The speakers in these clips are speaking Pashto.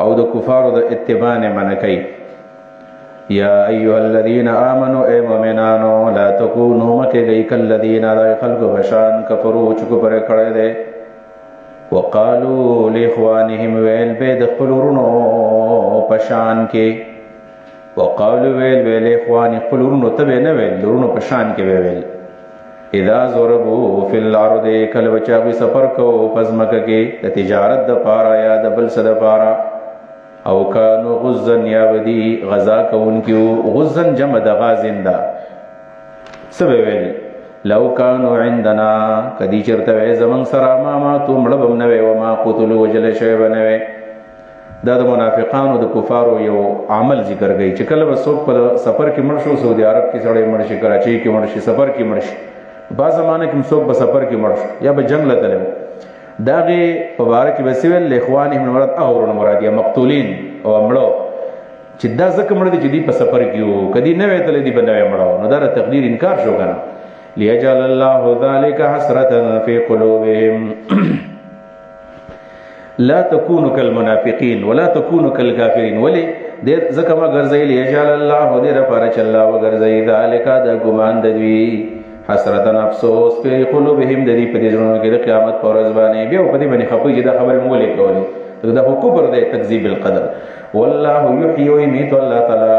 او د کفارو د اتباع نه منع کوي. یا ایها الذین آمنوا اے مؤمنانو لا تکونوا مکیږئ کالذین دا خلق بشان کفروا چې کفر کړی دی وقالوا لاخوانهم ویل به د خپل ورونو پشان کې وقالوا ویل به لاخوان خپل ورونو ته نه ویل ورونو پشان کې ویل اذا ضربوا فی الارض کله بچا سفر کو پزمک کې د تجارت د پارا یا د بل څه د پارا او کانو غزن یا ودی غزا کونکیو غزن جمع د غازن دا سبویل لو کانو عندنا کدی چرته زمن سره ما تو مړبم نه وي او ما قتلوا وجل شی بنوي. دا د منافقانو د کفارو یو عمل ذکر گئی چې کله وسوک په سفر کې مړ شو سعودي عرب کې سړی مړ شي کراچي کې مړ شي سفر کې مړ شي با زمانه کې مسوک په سفر کې مړ شو یا به جنگ لته داغه په باره کې وسیل لاخوانهم مراد اورن مراد یا مقتولین او مړو چې دا ځکه مړ دي چې دی په سفر کې وو کدی نه ویتل دی بنوي مړو نو دا تقدیر انکار شو کنه. ليجعل الله ذلك حسرة في قلوبهم لا تكونوا كالمنافقين ولا تكونوا كالكافرين ولي دې ځکه ما ګرځي ليجعل الله دې لپاره چې الله وګرځي ذلك دا ګمان دوی حسرتن افسوس په قلوبهم د دې په دې ژوند کې د قیامت پر ورځ باندې بیا په دې باندې خپوي دا خبر مولې کولې دا حکومت دی تکذیب القدر. والله يحيي ويميت الله تعالی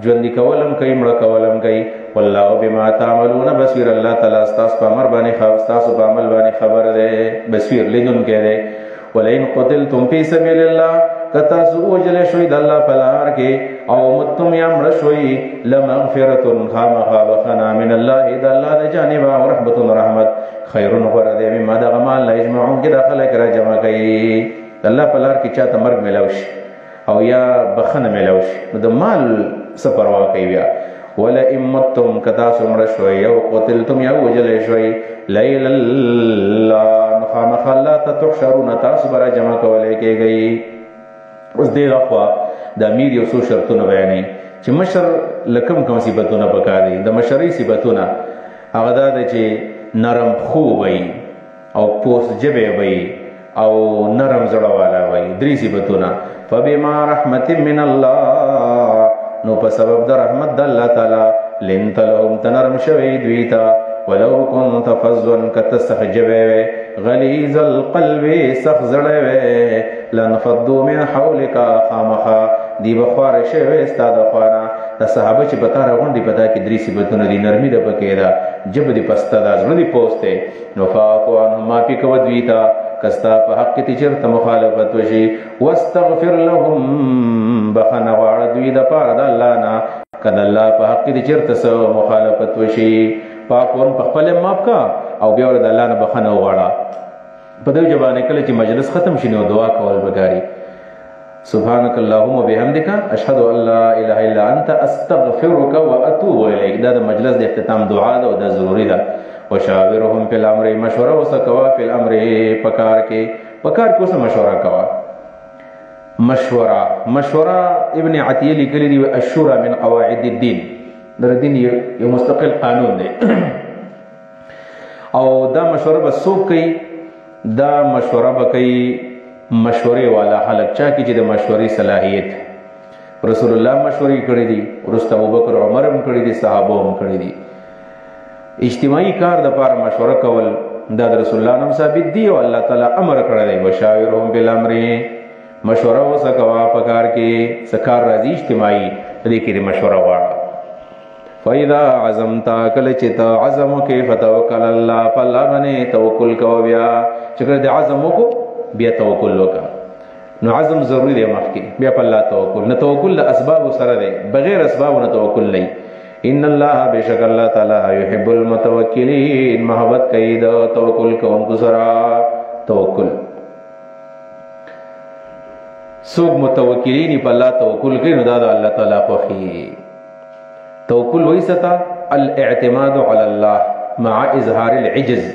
ژوند کولم کوي مړ کولم کوي والله بما تعملون بصير الله تعالی تاسو په امر باندې تاسو په عمل باندې خبر دی بصیر لیدون کې دی. ولئن قتلتم في سبيل الله کتا سو وجل شوی د الله په لار کې او متم یا مړ شوی لمغفرة خامخا بخنا من الله د الله د جانب او رحمت رحمت خیر غره دی مما د غمال لا یجمعون کې داخله کرا جمع کوي الله په لار کې چاته مرګ ملوش او یا بخنه ملوش نو د مال سفر واقعي بیا. ولئن متم کتا سو مړ شوی او قتلتم یا وجل شوی لیل الله خامخ الله تحشرون تاسو برا جمع کولای کېږي. اوس دې راخوا د امیر یو څو شرطونه بیانې چې مشر لکم کوم صفاتونه پکاري د مشرۍ صفاتونه هغه دا چې نرم خو وي او پوس جبه وي او نرم زړه والا وي درې صفاتونه. فبما رحمت من الله نو په سبب د رحمت د الله تعالی لنت لهم تنرم شوي دوی ته ولو كنت فظا كتستخجبه غليظ القلب سخزړوي لنفضوا من حولك خامخا دی بخوار شوي استاد خوانا د صحابه چې پتا راغونډي پتا کې درې صفاتونه دي نرمي د پکې دا جب دي پستا دا زړه دي پوسته نو فاقوا ما پی کو دوی تا کستا په حق کې چرته مخالفت وشي واستغفر لهم بخنا واړه دوی د پاره د الله نه کله الله په حق کې چرته سو مخالفت وشي پاکون په خپل ماف کا او بیا ور د الله نه بخنه وغواړه په دې ځبانه کله چې مجلس ختم شینو دعا کول بګاری. سبحانك اللهم وبحمدك اشهد ان لا اله الا انت استغفرك واتوب اليك. دا د مجلس د اختتام دعا ده او دا ضروری ده. وشاورهم فی الامر مشوره وسکوا فی الامر پکار کې اوس مشوره کوا. مشوره ابن عتیه لیکلی دی الشورى من قواعد الدين در دین یو مستقل قانون دی او دا مشوره به څوک کوي دا مشوره به کوي مشورې والا خلک چا کې چې د مشورې صلاحیت رسول الله مشورې کړې دي ورسته ابوبکر عمر هم کړې دي صحابه هم کړې دي. اجتماعي کار د پاره مشوره کول دا د رسول الله نوم ثابت دی او الله تعالی امر کړی دی وشاورهم بالامر مشوره وسکوا پکار کې سکار راځي اجتماعي دې کې مشوره واړه. فاذا عزمت کله چې ته عزم کې فتوکل الله فالله باندې توکل کو بیا چې کله د عزم کو بیا توکل وکا نو عزم ضروری دی مخکې بیا په الله توکل نه توکل له اسباب سره دی بغیر اسباب نه توکل نه. ان الله بشک الله تعالی يحب المتوکلین محبت کوي د توکل کوونکو سره. توکل څوک متوکلین په الله توکل کوي نو دا د الله تعالی خوښي. توکل وایي ستا الاعتماد على الله مع اظهار العجز.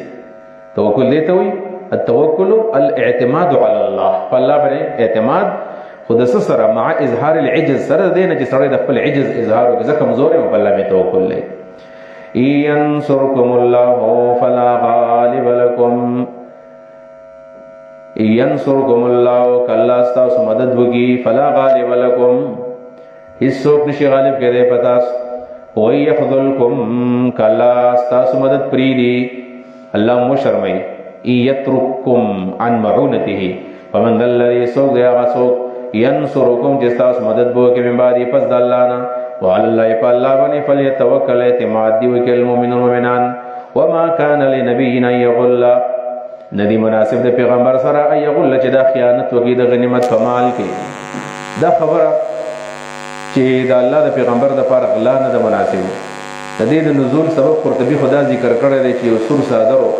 توکل دی ته وایي التوکل الاعتماد على الله فالله باندې اعتماد خود سره مع اظهار العجز سره دینه چې سره د خپل عجز اظهار وکړي ځکه کمزور یم په الله می توکل لري. ينصركم الله فلا غالب لكم ینصرکم الله کالله ستاسو مدد وکړي فلا غالب لکم هیڅوک نشي غالب کېدی په تاسو ویخذلکم کالله ستاسو مدد پرېږدي الله مو شرموي یترککم عن معونته فمن ذا الذي سوق دی هغه څوک ینصرکم چې ستاسو مدد به وکړي من بعد پس د الله نه وعلى الله په الله باندې فلیتوکل اعتماد دی وکړي المؤمنون مؤمنان وما كان لنبي ان يغل ندی مناسب د پیغمبر سره ای یغل چې دا خیانت وکړي د غنیمت په مال کې دا خبره چې د الله د پیغمبر د لپاره غلا نه د مناسب د دې د نزول سبب قرطبي خدا ذکر کړی دی چې یو سور صادرو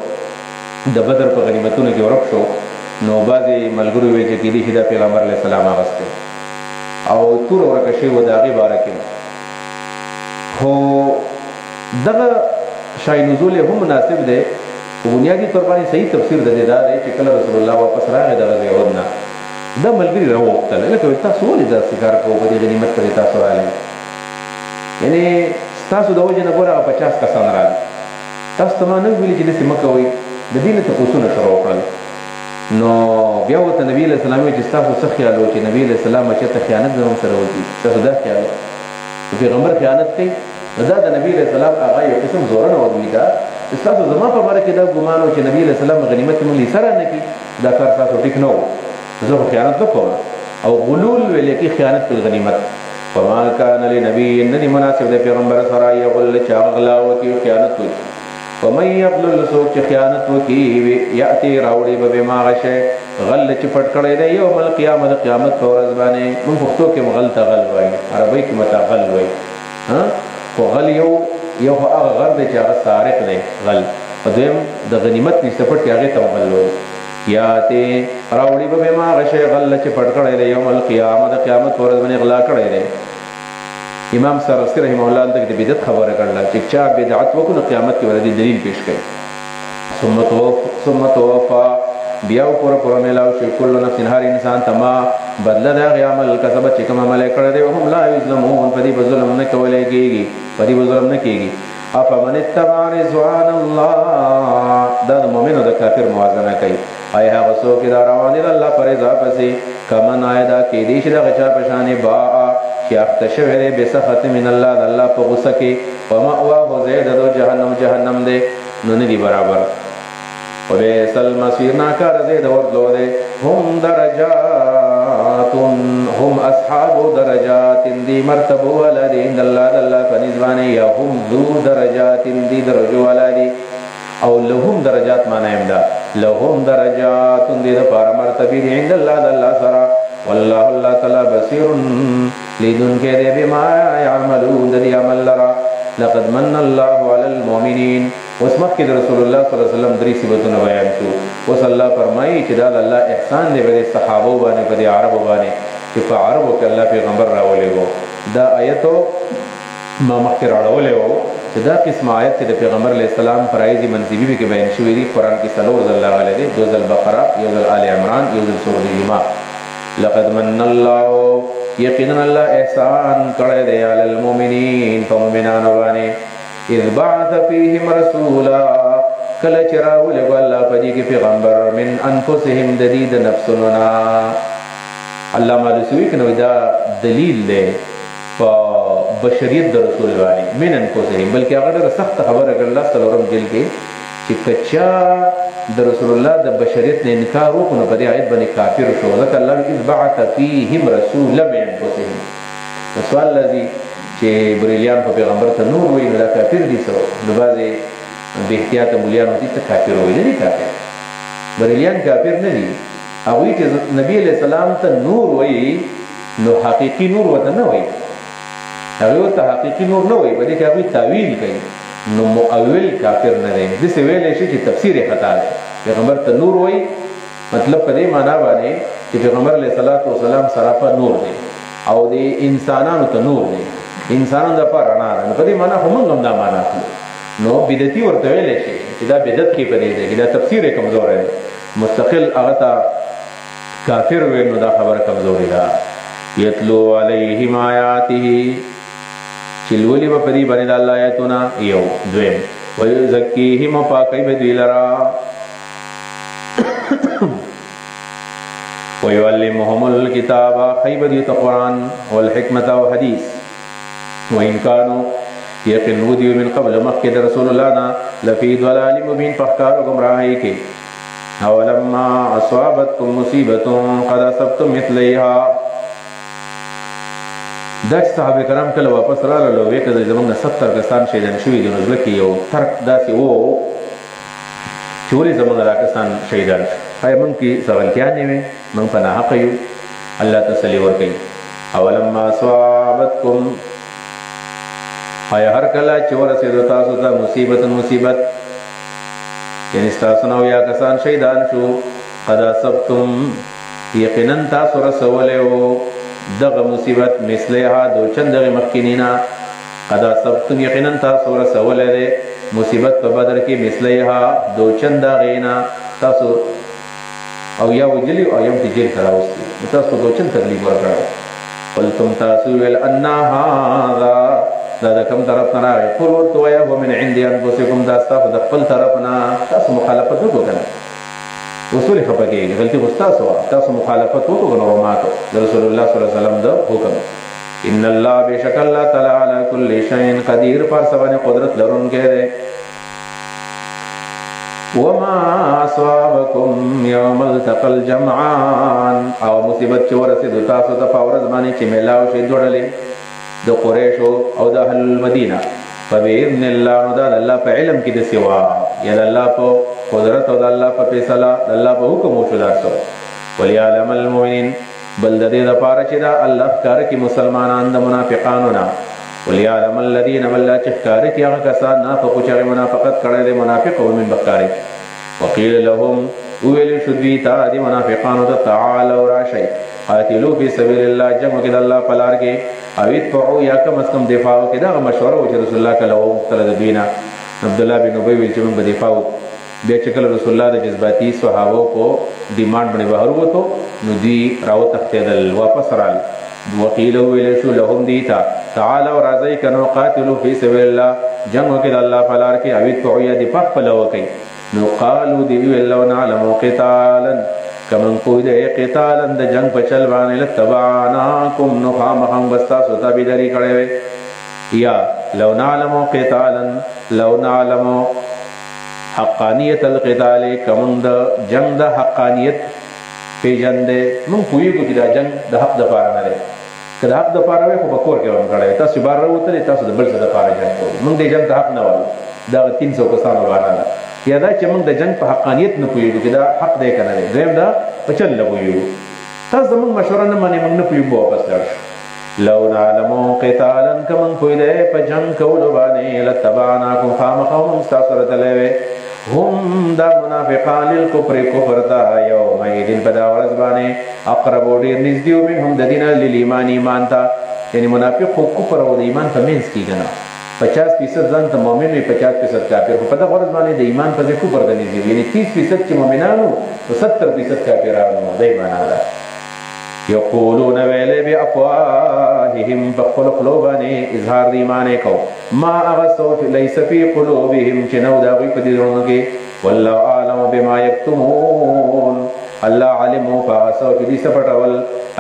د بدر په غنیمتونو کې ورک شو نو بعضې ملګرو ویل چې کېدای شي دا پیغمبر علیه السلام اغوستی او تور ورکه شوې وه د هغې باره کې خو دغه شای نزول هم مناسب دی په بنیادي طور باندې صحیح تفسیر د دې دا دی چې کله رسول الله واپس راغی دغه ځای نه دا ملګري راوغوښتل لکه تاسو ولې داسې کار کوو په دې غنیمت پورې تاسو راغلئ یعنې ستاسو د وجې نه ګوره هغه 50 کسان راغلي تاسو ته ما نه ویلي چې داسې مه کوئ د دې نه تپوسونه شروع کړل نو بیا ورته نبي علیه السلام وایي چې ستاسو څه خیال و چې نبي علیه السلام چېرته خیانت زموږ سره وکړي ستاسو دا خیال و چې پیغمبر خیانت کوي نو دا د نبي علیه السلام هغه یو قسم زورنه ولیده چې ستاسو زما په باره کې دا ګمان و چې نبي علیه السلام غنیمت موږ سره نه کړي دا کار ستاسو ټیک نه و زه خو خیانت نه کوم او غلول ویل کې خیانت په غنیمت وما كان لنبي ندی مناسب د پیغمبر سره یغل چې غلا وکړي خیانت وکړي ومن یغلل څوک چې خیانت وکړي یأتي راوړي به بما غشی غل چې پټ کړی دی یوم القیامة د قیامت په ورځ باندې موږ پښتو کې غل ته غل وایي عربۍ کې مته غل وایي خو غل یو خو هغه غر دی چې هغه سارق دی غل او دویم د غنیمت نشته پټ کې هغې ته غل وایي یأتي راوړي به بما غشی غل چې پټ کړی دی یوم القیامة د قیامت په ورځ باندې غلا کړی دی امام سرسکی رحمه الله دغه د بدعت خبره کړله چې چا بدعت وکړو قیامت کې ولدي دلیل پیش کړي ثم توفى بیا پورا میلاو شي کل نفس هر انسان تما بدله د هغې عمل کسبت چې کوم عمل یې کړی دی وهم لا یظلمون په دې به ظلم نه کولی کېږي په دې به ظلم نه کېږي افمن اتبع رضوان الله دا د مؤمن او د کافر موازنه کوي آیا هغه څوک چې دا روان دي د الله په رضا پسې کمن آیا دا کېدی شي دغه چا په شانې باء چې اخته شوی دی بسخط من الله د الله په غصه کې ومأواه ځای د جهنم دی نو نه دي برابر وبئس المصير ناکاره ځای د ورتلو دی هم درجات هم اصحاب درجات دی مرتبه والا دی عند الله د الله په نسبت باندې یا هم ذو درجات دی درجو والا دی او لهم درجات معنی هم ده لهم درجات دی د پاره مرتبه دی عند الله د الله سره والله الله تعالی بصیر لیدون کې دی بما يعملون د دې عمل لرا لقد من الله على المؤمنين اوس مخکې د رسول الله صلی الله علیه وسلم درې صفاتونه بیان شو اوس الله فرمایي چې دا د الله احسان دی په صحابه باندې په عربو باندې چې په عربو کې الله پیغمبر راولېږو دا آیتو ما مخکې راوړلی و چې دا قسم آیت چې د پیغمبر علیه السلام فرایض منصبي کې بیان شوي دي قرآن کې 4 ځله راغلی دی 2 ځل بقره 1 ځل آل عمران 1 ځل سورۃ الجمعه لقد من الله یقینا الله احسان کړی دی علی المؤمنین په مؤمنانو باندې اذ بعث فیهم رسولا کله چې راولېږه الله په دې کې پیغمبر من انفسهم د دې د نفسونو نه علامه رسوي کنه دا دلیل دی په بشریت د رسول باندې من انفسهم بلکې هغه ډېره سخته خبره کړله الله څلورم جلد کې چې کچا د رسول الله د بشریت نه انکار وکړو نو په دې آیت باندې کافر شو ځکه الله اذ بعث فیهم رسولا من انفسهم سوال لذي چې بریلیان په پیغمبر ته نور وایي نو دا کافر دي سو نو بعضې بې احتیاطه مولیان ورته ته کافر وایي نه دي کافر بریلیان کافر نه دي هغوی چې نبي علیه السلام ته نور وایي نو حقیقي نور ورته نه وایي هغوی ورته حقیقي نور نه وایي په دې کې هغوی تاویل کوي نو مؤول کافر نه دی داسې ویلی شي چې تفسیر یې خطا دی پیغمبر ته نور وایي مطلب په دې معنا باندې چې پیغمبر علیه السلام سراپا نور دی او د انسانانو ته نور دی انسانانو دپاره رڼا ده نو په دې معنا خو موږ هم دا معنا اخلو نو بدعتي ورته ویلی شي چې دا بدعت کې په دې ځای کې دا تفسیر یې کمزوری دی مستقل هغه ته کافر ویل نو دا خبره کمزوري ده یتلو علیهم آیاته چې لولي به په دې باندې د الله آیتونه یو دویم ویزکیهم پاکوي به دوی لرا ويعلمهم الكتاب خيب دي قرآن والحكمة وحديث وإن كانوا يقن ودي من قبل مخد رسول الله لفي ضلال مبين فاحكاركم راهيك أولما أصابتكم مصيبة قد أصبتم مثليها دا صحابه کرام کله واپس راغلل وې کله زمونږ 70 کسان شهیدان شوي دي نو ځکه یو ترک داسې وو چې ولې زمونږ دا کسان شهیدان آیا موږ کې څه غلطیانې وې موږ په ناحق یو الله تسلي ورکوي اولما اصابتکم آیا هر کله چې ورسېدو تاسو ته مصیبت یعنی ستاسو نه یا کسان شهیدان شو قد اصبتم یقینا تاسو رسولی وو دغه مصیبت مثلها دو چندغه مخکینینا قد اصبتم یقینا تاسو رسولی دی مصیبت په بدر کې مثلها دو چندغینا تاسو او یا وجلی او یم تجیر کراوستی تاسو دو چند تکلیف ورکړو قلتم تاسو ویل ان هذا دا کم طرف نه راغی قل ورته وایه ومن عند انفسکم دا ستاسو د خپل طرف نه تاسو مخالفت وکړو کنه اصول خپه کېږي غلطي خو ستاسو وه تاسو مخالفت وکړو نو ماتو د رسول الله صلی الله علیه وسلم د حکم ان الله بشک الله تعالی علی کل شیء قدیر پر سبحانه قدرت لرونکی دی وما اصابکم یوم التقى الجمعان او مصیبت چې ورسېدو تاسو ته په ورځ باندې چې میلاو شي جوړلې د قریشو او د اهل المدینه فباذن الله نو دا د الله په علم کې د سوا یا د الله په قدرت او د الله په فیصله د الله په حکم وشو داسو وليعلم المؤمنین بل د دې لپاره چې دا الله ښکاره کړي مسلمانان د منافقانو نه وليعلم الذين بل چې ښکاره کړي هغه کسان نافقو چې منافقت کړی دی منافق او من بښکاري وقیل لهم ویل شو دوی ته د منافقانو ته تعالوا راشئ قاتلوا فی سبیل الله جنګ وکړئ د الله په لار کې او ادفعوا یا کم از کم دفاع وکړئ دغه مشوره وه چې رسول الله کله وغوښتله د دوی نه عبدالله بن ابی ویل چې موږ به دفاع وکړو بیا چې کله رسول الله د جذباتي صحابو په ډیمانډ باندې بهر ووتو نو دوی راوتښتېدل واپس رال وقیل ویل شو لهم دوی ته تعالوا راځئ که نو قاتلوا فی سبیل الله جنګ وکړئ د الله په لار کې او ادفعوا یا دفاع خپله وکړئ نو قالو دی ویل لو نعلم قتالا کمن کوی دی قتالا د جنگ په چل باندې لتبعناکم نو خامخا بس تاسو تابعداري کړې وې یا لو نعلم قتالا لو نعلم حقانیت القتال کمن د جنگ د حقانیت پیژندې مونږ پوهېږو چې دا جنگ د حق دپاره نه دی که د حق دپاره وی خو په کور کې به هم کړی تاسو بار راوتلې تاسو د بل څه دپاره جنګ کوئ مونږ د جنگ د حق نه وایو دغه 300 کسانو باره ده یا دا چې موږ د جنگ په حقانیت نه پوهېږو چې دا حق دی که نه دی دویم دا په چل نه پوهېږو تاسو زموږ مشوره نه منې موږ نه پوهېږو واپس لاړ شو لو نعلمو قتالا که موږ پوهېدی په جنګ کولو باندې لتبعناکم خامخا موږ ستاسو سره تللی وی هم دا منافقان للکفر کفر ته یومئذ په دا ورځ باندې اقربو ډېر نږدې و منهم د دې نه للایمان ایمان ته یعنې منافق خو کفر او د ایمان په منځ کې که نه 50% ځان ته مؤمن وي 50% کافر خو په دغه ورځ باندې د ایمان په ځای کفر ته نږدې وي یعنې 30% چې مؤمنان وو نو 70% کافران وو دی معنا ده یقولون ویلی بافواههم په خپلو خولو باندې اظهار د ایمان یې کو ما هغه څه لیس فی قلوبهم چې نه و د هغوی په دې زړونو کې والله اعلم بما یکتمون الله علم و په هغه څه چې دوی څه پټول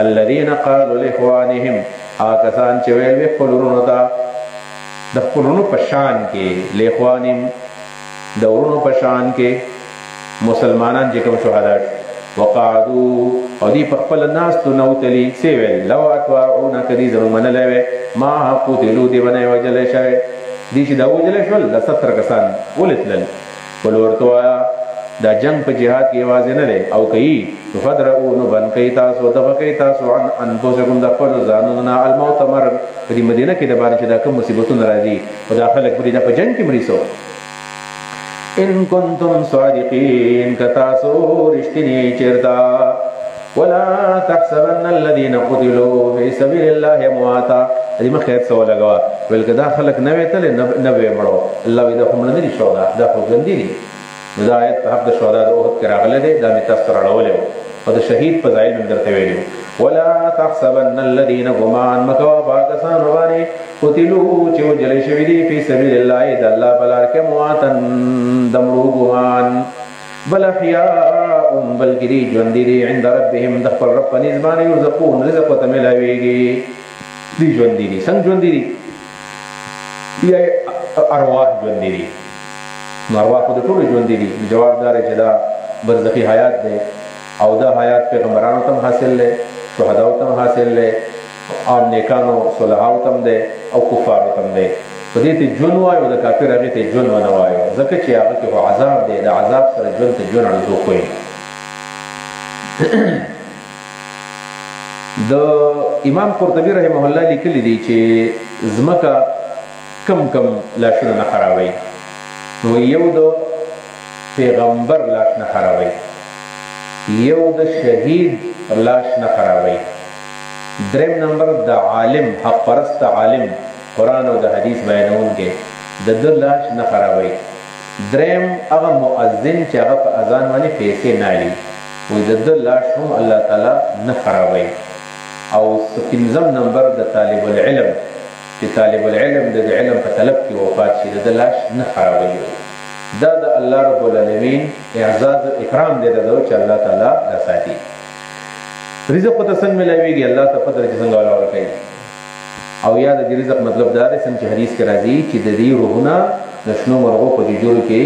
الذین قالوا لاخوانهم هغه کسان چې ویل وي خپلو وروڼو ته د خپلونو په شان کې لیخوانیم د ورونو په شان کې مسلمانان چې کوم شهدا وقعدو او دی په خپل ناستو نوتلی سی ویل لو اطواعونک دی زمون منلی وی ما قتلو دی بنی وجلی شوی دی چې دا وجلی شول د 70 کسان ولتلل ول ورته وایه دا جنگ په جهاد کې یوازې نه دی او کوي فدرؤ نو بند کوي تاسو دفع کوي تاسو عن انفسکم د خپلو ځانونو نه الموت مرګ په دې مدینه کې د باندې چې دا کوم مصیبتونه راځي او دا خلک پرې دا په جنګ کې مریسو ان کنتم صادقین که تاسو رښتینی چېرته ولا تحسبن الذين قتلوا في سبيل الله امواتا دې مخ خیر څه ولګوه ویل که دا خلک نه وې تللی نه به یې مړو الله وایي دا خو مړه نه دي شهدا دا خو ژوندي دي نو دا آیت په حق د شهدا د احد کې راغلی دی دا مې تاسو ته راړولی و او د شهید په ځایل مې درته ویلي ولا تحسبن الذین ګمان مه کوه په هغه کسانو باندې قتلو چې وجلی شوي دي فی سبیل الله د الله په لار کې امواتا د مړو ګمان بل احیاء بلکې دی ژوندي دي عند ربهم د خپل رب په نزد باندې یرزقون رزق ورته ملاویږي دی ژوندي دي څنګه ژوندي دي یا ارواح ژوندي دي نو ارواح خو د ټولو ژوندي دي جواب دار چې دا برزخي حیات دی او دا حیات پیغمبرانو ته حاصل دی شهداو ته حاصل دی او نیکانو صلحاو ته دی او کفارو ته دی په دې ته ژوند وایو د کافر هغې ته ژوند ونه وایو ځکه چې هغه کې خو عذاب دی د عذاب سره ژوند ته ژوند رجوع کوي د امام قرطبي رحمه الله لیکلی دی چې ځمکه کم کم لاشونه نه خرابوي نو یو د پیغمبر لاش نه خرابوي یو د شهید لاش نه خرابوي دریم نمبر د عالم حق پرست عالم قرآن او د حدیث بیانونکی د ده لاش نه خرابوي دریم هغه مؤذن چې هغه په اذان باندې پیسې نه اړي وایي د ده لاش هم الله تعالی نه خرابوي او پنځم نمبر د طالب العلم چې طالب العلم د علم په طلب کې وفات شي د ده لاش نه خرابوي دا د الله رب العالمین اعزاز اکرام دی د ده چې الله تعالی دا ساتي رزق ته څنګه ملاویږي الله ته پته چې څنګه ولا ورکوي او یا د دې رزق مطلب دا دی څنګه چې حدیث کې راځي چې د دې روحونه د شنو مرغو په جوړو کې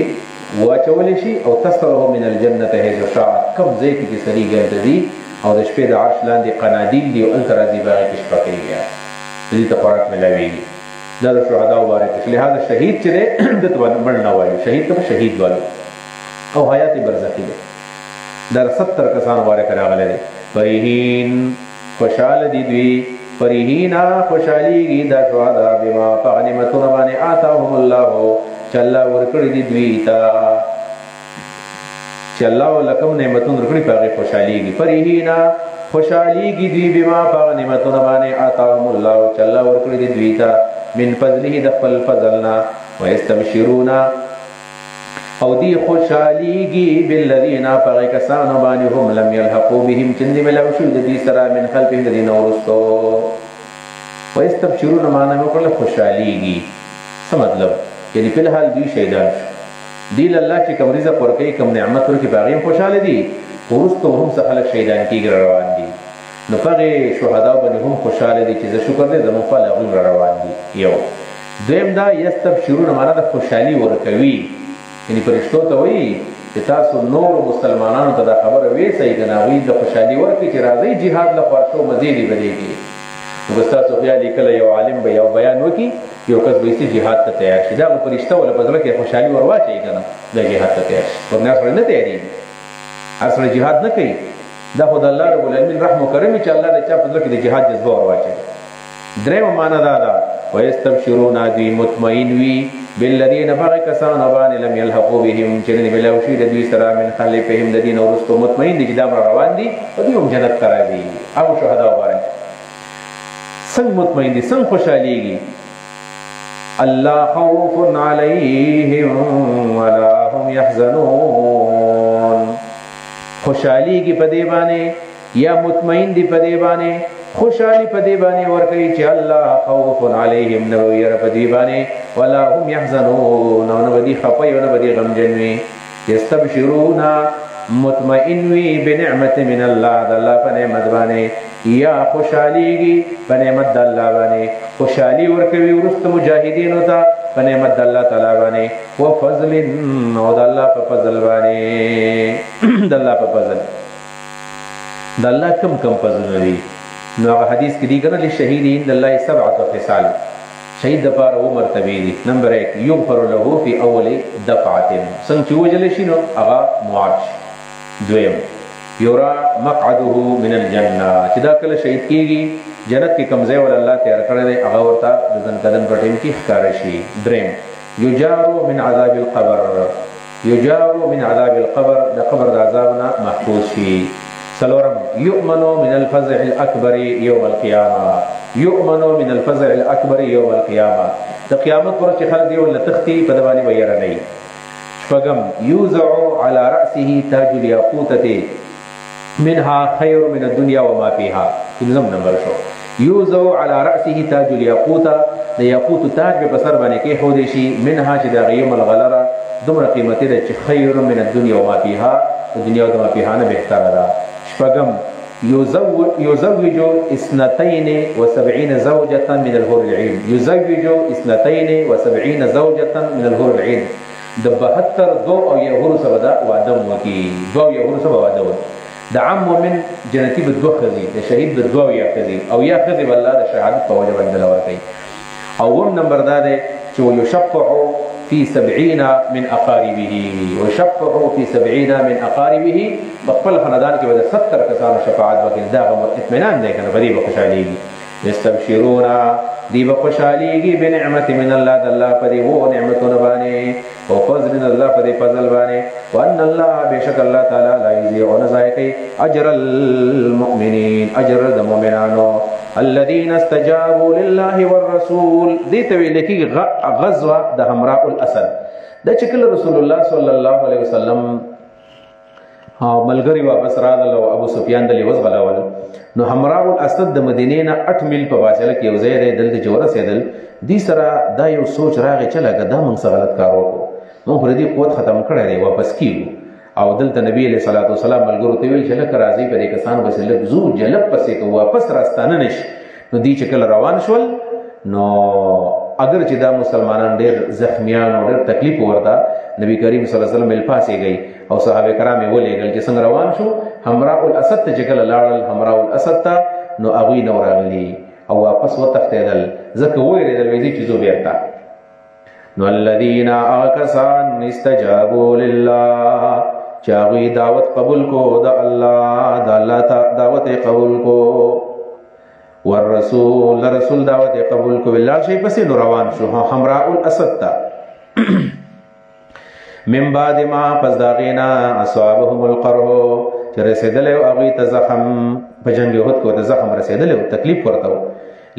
واچولی شي او تسره من الجنة حيث شاءت کوم ځای کې چې سړي ګرځي او د شپې د عرش لاندې قنادیل دي او هلته راځي په هغې کې شپه کوي بیا د دې ته خوراک ملاویږي دا د شهداو باره کې لهذا شهید چې دی ده ته مړ نه وایو شهید ته شهید وایو او حیات برزخي دی دا 70 کسانو باره کې راغلی دی فرحین خوشحاله دي دوی فرحینا خوشحالیږي دا شهدا بما په غنیمتونه باندې آتاهم الله چې الله ورکړي دي دوی ته چې الله ولکم نعمتونه ورکړي په هغې خوشحالیږي فرحینا خوشحالیږي دوی بما په نعمتونه باندې آتاهم الله چې الله ورکړي دي دوی ته من فضله د خپل فضلنا ويستبشرون او دی خوشحالیږي بالذین په هغې کسانو باندې هم لم یلحقوا بهم چې نه ملاو شوي د دوی سره من خلفهم د دوی نه وروستو ويستبشرون معنا مې وکړله خوشحالیږي څه مطلب یعنې فی الحال دوی شهیدان شو دی له الله چې کوم رزق ورکوي کوم نعمت ورکوي په هغې هم خوشحاله دي وروستو هم څه خلک شهیدان کېږي روان دي نو په هغې شهداو باندې هم خوشحاله دي چې زه شکر دی زموږ خپل هغوی هم روان دي یو دویم دا یستبشرون معنا د خوشحالي ورکوي یعنی فرشتو ته وایي چې تاسو نورو مسلمانانو ته دا خبره ویسئ که نه هغوی د خوشحالي ورکړي چې راځئ جهاد له خوارشو مزې دې به دې کړي نو به ستاسو خیال یې کله یو عالم به یو بیان وکړي یو کس به جهاد ته تیار شي دا به فرشته وله په زړه کې خوشحالي ور واچوي که نه دا جهاد ته تیار شي ورنه هر سړی نه تیارېږي هر سړی جهاد نه کوي دا خو د الله رب العالمین رحم و کرم چې الله د چا په زړه کې د جهاد جذبه ور واچوي درېیمه معنا دا ده ویستبشرون دوی مطمئن وي بالذین هغه کسانو باندې لم یلحقوا بهم چې نه ملاو شوي د دوی سره من خلفهم د دوی نه وروستو مطمئن دي چې دا روان دي او دوی هم جنت ته راځي هغو شهداو باندې څنګه مطمئن دي څنګه خوشحالیږي الله خوف علیهم ولا هم یحزنون خوشحالیږي په دې باندې یا مطمئن دي په دې باندې خوشحالی په دې باندې ورکوي چې الله خوف علیهم نه به یره په دې باندې ولا هم یحزنون او نه به دي خفه او نه به دي غمجن وي یستبشرون مطمئن وي بنعمت من الله د الله په نعمت باندې یا خوشحالیږي په نعمت د الله باندې خوشحالي ورکوي وروسته مجاهدینو ته په نعمت د الله تعالی باندې وفضل او د الله په فضل باندې د الله په فضل د الله کم کم فضلونه دي نو هغه حدیث کې دی کنه للشهید عند الله 7 خصال شهید د پاره و مرتبه دي نمبر 1 یغفر له فی اول دفعه څنګه چې وجل شي نو هغه معاش دویم یورا مقعده من الجنه چې دا کله شهید کیږي جنت کې کمزې ول الله تیار کړی دی هغه ورته د ځن قدم په ټیم کې ښکار شي دریم یجارو من عذاب القبر یجارو من عذاب القبر د قبر د عذابنا محفوظ شي سلورم یؤمنو من الفزع الاکبر یوم القیامه یؤمنو من الفزع الاکبر یوم القیامه د قیامت پر چې خلک دی ول تختی په دوانی ویره نه شپږم یوزع علی رأسه تاج الیاقوتة منها خیر من الدنيا وما فيها پنځم نمبر شو یوزع علی رأسه تاج الیاقوتة د یاقوت تاج په سر باندې کې خو دي شي منها چې د غیم الغلره دومره قیمتي ده چې خیر من الدنیا وما فيها د دنیا او ما فيها نه بهتره ده. شپږم يزوج 72 زوجة من الحور العين. يزوج 72 زوجة من الحور العين. د 72 دو او یهور سره دا وعده وکي، دو او یهور سره وعده وکي. د عام مؤمن جنتی به دوه خزي، د شهید به دوه یا خزي او یا خزي والله د شهادت په وجه باندې لورکي. او وم نمبر دا ده چې يشفع في 70 من اقاربه، ويشفع في 70 من اقاربه. بخپل خاندان کې به 70 کسانو شفاعت وکړي. دا اطمینان دی کنه، غریب خوشاليږي. يستبشرون دی به خوشاليږي بنعمت من الله، د الله په دې وو نعمتونه باندې او فضل من الله په دې فضل باندې. وان الله بشک الله تعالی لا یضيع ذایقی اجر المؤمنین، اجر د مؤمنانو الذين استجابوا لله والرسول. دې ته ویل کېږي غزوه د حمراء الاسد. د چې کله رسول الله صلی الله علیه وسلم ملګری واپس راغله او ابو سفیان د لیوز غلاول، نو حمراء الاسد د مدینې نه 8 میل په فاصله کې یو ځای دی. دلته چې ورسېدل دې سره دا یو سوچ راغی چې لکه دا موږ څه غلط کار وکړو، موږ پر دې قوت ختم کړی دی، واپس کیږو. او دلته نبی علیه الصلاۃ والسلام ملګرو ته ویل چې لکه راځي په دې کسان پسې لږ ځو جلب پسې کو واپس راستانه نشي. نو دې چې کله روان شول نو اگر چې دا مسلمانان ډېر زخمیان او ډېر تکلیف ورته، نبی کریم صلی الله علیه وسلم الپاسې گئی او صحابه کرام یې ولېږل چې څنګه روان شو حمراء الاسد ته چې کله لاړل حمراء الاسد ته، نو هغوی نه راغلي او واپس وتښتېدل، ځکه وویرېدل وایي چې ځو بېرته. نو الذین کسان استجابوا لله چې هغوی دعوت قبول کو د الله، د الله دعوت قبول کو، والرسول رسول دعوت قبول کو، لاړ شي پسې نو روان شو حمراء الاسد ته. من بعد ما پس داغینا اصابهم القرح چې رسېدلی و هغوی ته زخم په جنګ احد کې ورته زخم رسېدلی و، تکلیف ورته و.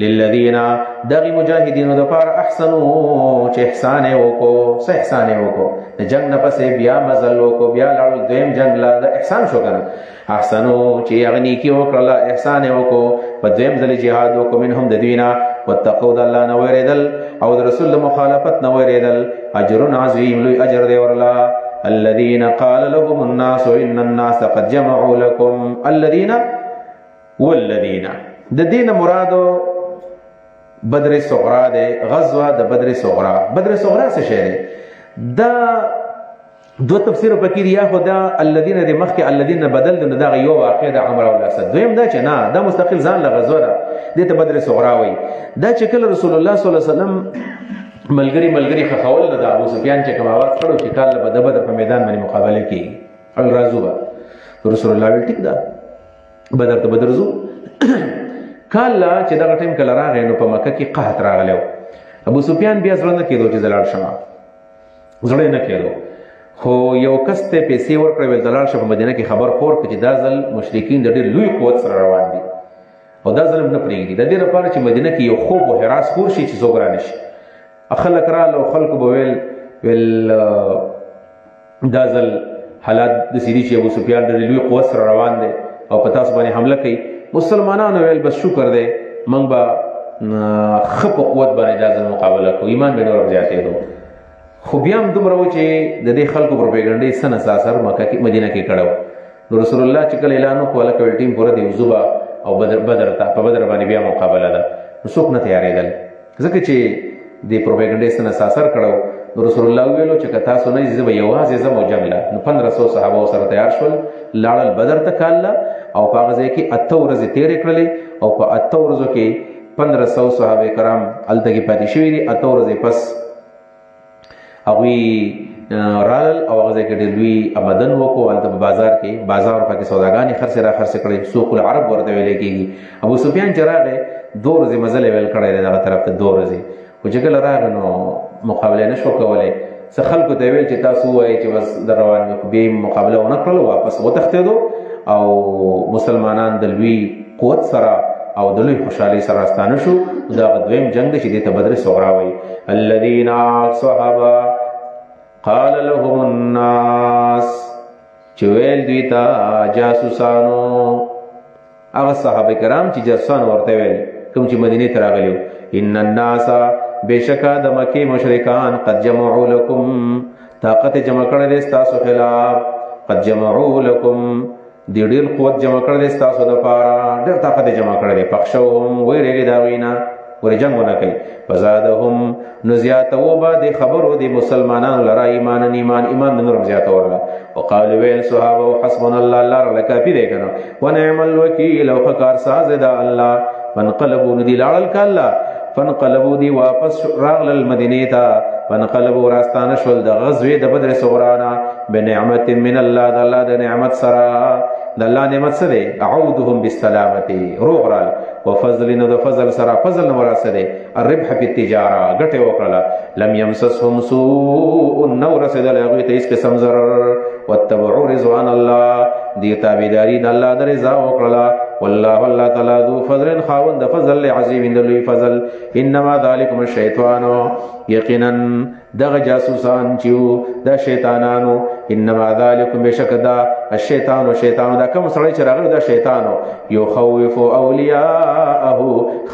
للذین دغې مجاهدینو دپاره احسنو چې احسان یې وکړو. څه احسان یې وکړو؟ د جنګ نه پسې بیا مزل وکړو، بیا لاړل دویم جنګ لا د احسان شو که نه. احسنو چې هغه نیکي وکړله، احسان یې وکړو، په دویم ځل جهاد وکړو. منهم د دوی نه واتقوا د الله نه ویرېدل او د رسول د مخالفت نه ویرېدل. اجر عظیم لوی اجر دی ورله. الذين قال لهم الناس ان الناس قد جمعوا لكم. الذين والذين د دین مرادو بدر صغرا ده، غزوه د بدر صغرا. بدر صغرا څه شی دی؟ دا دو تفسیر پکې دی. یا خدا الذين د مخکې الذين بدل د دا یو واقع د عمر او الاسد. دویم دا چې نه، دا مستقل ځان له غزوه ده، دې ته بدر صغرا وایي. دا چې کله رسول الله صلی الله علیه وسلم ملګری خخول د ابو سفیان چې کوم आवाज کړو چې کله به د بدر په میدان باندې مقابله کیږي او راځو رسول الله ویل ټیک ده بدر ته بدر زو. کله چې دا ټیم کله راغی نو په مکه کې قحط راغلی. ابو سفیان بیا زړه نه کېدو چې زلاړ شم، زړه نه کېدو، خو یو کس ته پیسې ورکړې ویل زلاړ شه په مدینه کې خبر خور کړه چې دا ځل مشرکین د ډېر لوی قوت سره روان دي او دا ظلم نه پرېږدي. د دې لپاره چې مدینه کې یو خوب او حراس خور شي چې څوک رانه شي. خلک راغله او خلکو به ویل دا ځل حالات داسې دي چې ابو سفیان ډېر لوی قوت سره روان دی او په تاسو باندې حمله کوي. مسلمانانو ویل بس شکر دی، موږ به ښه په قوت باندې دا ځل مقابله کوو، ایمان به نور زیاتېدو. خو بیا هم دومره و چې د دې خلکو پروپیګنډې څه اثر مدینه کې کړی و. نو رسول الله چې کله اعلان وکړو هلکه ویل ټیم پوره دی وځو به او بدر ته په بدر باندې بیا مقابله ده. نو څوک نه تیارېدل ځکه چې د پروپیګنډې څه اثر کړی. نو رسول الله ویلو چې که تاسو نه زه به یوازې ځم او جنګ له. نو 1500 صحابه سره تیار شول، لاړل بدر ته کاله او په هغه ځای کې 8 ورځې تېرې کړلې او په 8 ورځو کې 1500 صحابه کرام هلته کې پاتې شوي دي. 8 ورځې پس هغوی رالل او هغه ځای کې ډېر لوی آمدن وکړو. هلته په بازار پکې سوداګانې خرڅې را خرڅې کړې، سوق العرب ورته ویلی کېږي. ابو سفیان چې راغی 2 ورځې مزل یې ویل کړی دی دغه طرف ته 2 ورځې، خو چې کله راغی نو مقابله نه شو کولی. څه خلکو ته ویل چې تاسو ووایئ چې بس د روان بیا یې مقابله ونه کړله، واپس وتښتېدو او مسلمانان د لوی قوت سره او د لوی خوشحالۍ سره راستانه شو. دا هغه دویم جنګ دی چې دې ته بدر صغرا وایي. الذین صحابه قال لهم الناس چې ویل دوی ته جاسوسانو، هغه صحابه کرام چې جاسوسان ورته ویل کوم چې مدینې ته راغلي وو. ان الناس بشکا د مکې مشرکان قد جمعوا لكم طاقت جمع کړی دی ستاسو خلاف. قد جمعوا لکم دی ډېر قوت جمع کړی دی ستاسو دپاره، ډېر طاقت یې جمع کړی دی. فخشوهم ویرېږئ د هغوی نه، ورې جنګ ونه کوي. فزادهم نو زیاتوو به د خبرو د مسلمانانو لره ایمان د نورم زیاتورله. وقالو ویل صحابه حسبنا الله، الله راله کافي دی که نه. ونعم الوکیل او ښه کارساز دی دا الله. فانقلبوا نو دي لاړل که الله، فانقلبوا دي واپس راغلل مدینې ته. فانقلبوا راستانه شول د غزوې د بدر صغرا نه بنعمت من الله، د الله د نعمت سره. د الله نعمت څه دی؟ اعودهم بالسلامتي، روغ رال. وفضل نو د فضل سره، فضل نه مراد څه دی؟ الربح فی التجاره، ګټه وکړله. لم یمسسهم سوء، نو رسېدلی هغوی ته هېڅ قسم ضرر. واتبعوا رضوان الله، دې تابعداري د الله د رضا وکړله. والله الله تعالی ذو فضل، خاوند د فضل عظیم، د لوی فضل. انما ذلکم الشیطان، یقینا دغه جاسوسان چې وو دا شیطانانو. انما ذلکم بشک دا الشیطان، شیطان دا کوم سړی چې راغلی دا شیطانو. یخوف اولیاءه،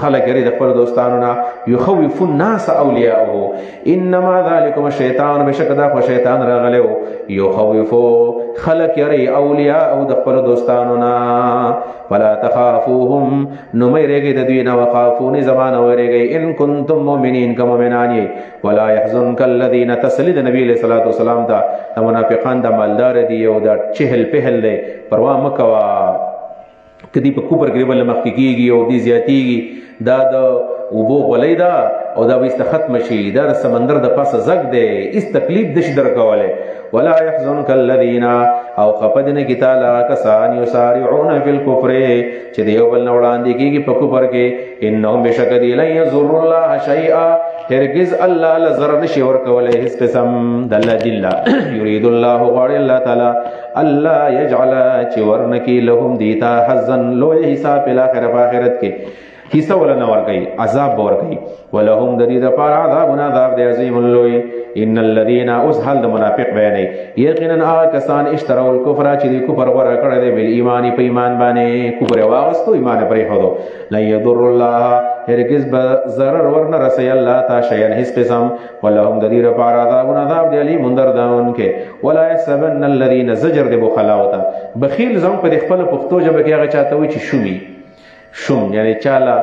خلک یری د خپل دوستانو نه. یخوف الناس اولیاءه، انما ذلکم الشیطان، بشک دا خو شیطان راغلی و. یخوف خلک یری اولیاءه د خپل دوستانو نه. فلا تخافوهم، نو مې ریږئ د دوی نه. وخافوني زمانه وریږئ ان کنتم مؤمنین، که مؤمنان یې. ولا يحزنك الذين، تسلی د نبی علیہ الصلوۃ والسلام ته د منافقان د مالدار دی او د چهل پهل دی، پروا مه کوه. کدی په کوپر کې بل مخکې کېږي او دی زیاتېږي، دا د اوبو غلی ده او دا به ایسته ختم شي. دا د سمندر د پاسه زګ دی، هېڅ تکلیف نشي درکولی. ولا يحزنك الذين، او خفه دې نه کړي تعالی کسان یسارعون فی الکفر، چې د یو بل نه وړاندې کېږي په کفر کې. انهم بشک دی لن یضروا الله شیئا، هرگز الله له ضرر نشي ورکولی هېڅ قسم. د الله دله یرید الله، غواړي الله تعالی الله یجعل چې ورنکي لهم دیتا حظا لوی حساب په الاخره، په آخرت کې حصہ ولا نه ورکوي، عذاب به ورکوي. ولهم د دې دپاره عذاب دی عظیم لوی. ان الذين، اوس حال د منافق بیانوي، یقینا هغه کسان اشتروا الکفر چې د کفر غوره کړی دی بالایمان، په ایمان باندې کفر یې واغستو، ایمان یې پرېښودو. لن یضر الله، هرگز به ضرر ورنه رسوي الله ته شیئا هېڅ قسم. ولهم د دې دپاره عذاب دی علیم دردونکی. ولا یحسبن الذین، زجر دی بخلاو ته. بخیل زموږ په د خپله پښتو ژبه کې هغه چاته وایي چې شومي، شوم یعنی چاله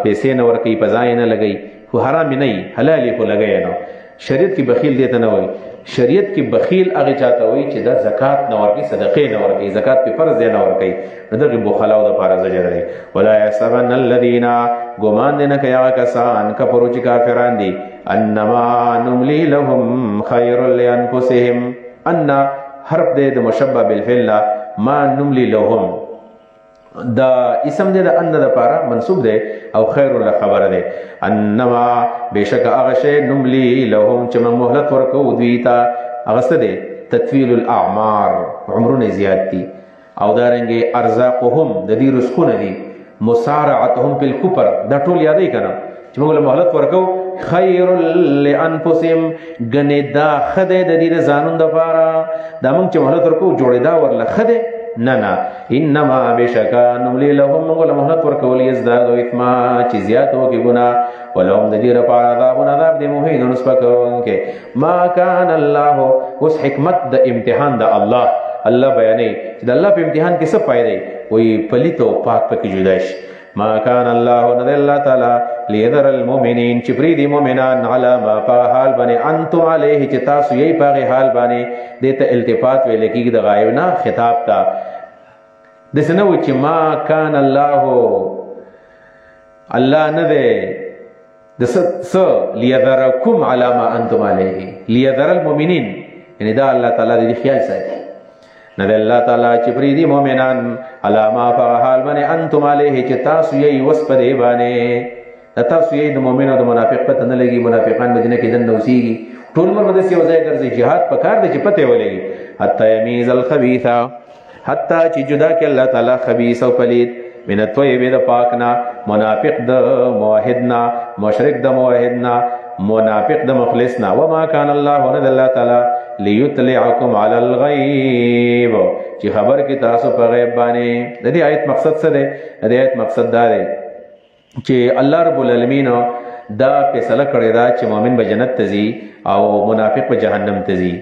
پیسې نه ورکوي، په ځای نه لګوي، خو حرام یې نه وي، حلال یې خو لګوي نه. شریعت کې بخیل دی ته نه وایي. شریعت کې بخیل هغه چاته وایي چې دا زکات نه ورکوي، صدقې نه ورکوي، زکات په فرض دی نه ورکوي. نو دغې بخلاو دپاره زجر دی. ولا یحسبن الذین، ګمان دی نه کوي هغه کسان کفرو چې کافران دي. انما نملی لهم خیر لانفسهم، ان حرف دی د مشبه بالفعل، ما نملی لهم دا اسم دی د ان د پاره منصوب دی او خیر له خبره دی. انما بشک هغه شی نملی لهم چې موږ مهلت ورکوو دوی ته، هغه څه دی؟ تطویل الاعمار، عمرونه زیات دي. او دارنګې ارزاقهم، د دې رزقونه دي. مسارعتهم فی الکفر، دا ټول یادوي که نه چې موږ له مهلت ورکوو. خیر لانفسهم، ګنې دا ښه دی د دې د ځانون دپاره، دا موږ چې مهلت ورکوو جوړېدا ورله ښه دی. نه انما بشکا نملی لهم، موږ له مهلت ورکول یزدادو اثما، چې زیات وکړي ګناه. ولهم د دې لپاره عذاب دی مهین سپکوونکی. ما کان الله، اوس حکمت د امتحان د الله بیانوي چې د الله په امتحان کې څه فایده وي، پلیت او پاک پکې جدا شي. ما کان الله، نه دی الله تعالی لیذر المؤمنین، چې پرېږدي مؤمنان علی ما، په حال باندې انتم علیه، چې تاسو یې په هغې حال باندې. دې ته التفات ویل کېږي د غایب نه خطاب ته. داسې نه وي چې ما کان الله، الله نه دی د څه لیذرکم علی ما انتم علیه، لیذر المؤمنین، یعنی دا الله تعالی دې خیال ساتي. نه دی الله تعالی چې پرېږدي مؤمنان علی ما، په هغه حال باندې انتم علیه، چې تاسو یې وس په دې باندې. د تاسو یې د مؤمن او د منافق پته نه لګي، منافقان مدینه کې دننه اوسېږي، ټول عمر به داسې یو ځای ګرځي. جهاد پکار دی چې پته یې ولګي. حتی یمیز الخبیث، حتی چې جدا کړي الله تعالی خبیث او پلید من الطیب د پاک نه، منافق د موحد نه، مشرک د موحد نه، منافق د مخلص نه. وما کان الله، نه د الله تعالی لیطلعکم علی الغیب، چې خبر کې تاسو په غیب باندې. د دې آیت مقصد څه دی؟ د دې آیت مقصد دا دی چې الله رب العالمین دا فیصله کړې ده چې مؤمن به جنت ته ځي او منافق به جهنم ته ځي.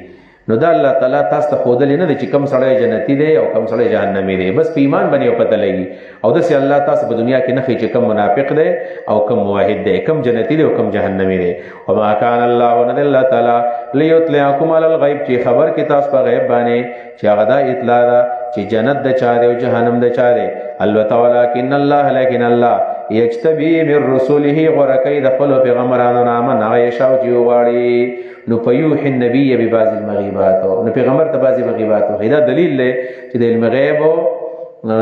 نو دا الله تعالی تاسو ته ښودلی نه دی چې کم سړی جنتي دی او کم سړی جهنمي دی، بس په ایمان باندې یو پته لګي. او داسې الله تاسو په دنیا کې نه ښیي چې کم منافق دی او کم موحد دی، کم جنتي دی او کم جهنمي دی. وما کان الله نه دی الله تعالی لیطلعکم علی الغیب چې خبر کې تاسو په غیب باندې چې هغه دا اطلاع ده چې جنت د چا دی او جهنم د چا دی. البته ولکن الله لیکن الله یجتبی من رسوله غوره کوي د خپلو پیغمبرانو نه من هغه یشاء چې وغواړي. نو پیوحي النبي ببعض المغیبات، نو پیغمبر ته بعضې مغیبات وښیي. دا دلیل دی چې د علم غیب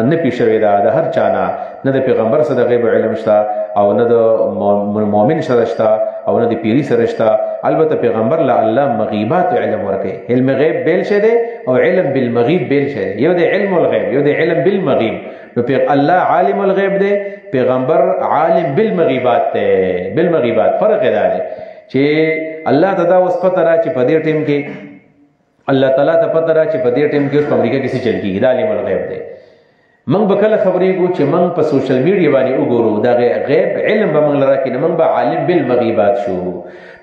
نه پی شوې ده د هر چا نه د پیغمبر سره د غیب علم شته او نه د مؤمن سره شته او نه د پیری سره شته. البته پیغمبر له الله مغیبات علم ورکوي. علم غیب بیل شی دی او علم بالمغیب بیل شی دی. یو د علم الغیب، یو د علم بالمغیب. نو الله عالم الغیب دی، پیغمبر عالم بالمغیبات دی. بالمغیبات فرق دی چې الله ته دا اوس پته را چې په دې ټیم کې الله تعالی ته پته را چې په دې ټیم کې اوس په امریکا کې څه چل کېږي، دا عالم الغیب دی. موږ به کله خبرېږو چې موږ په سوشل میډیا باندې وګورو دا غیب علم به موږ لره کړي، موږ به عالم بالمغیبات شو.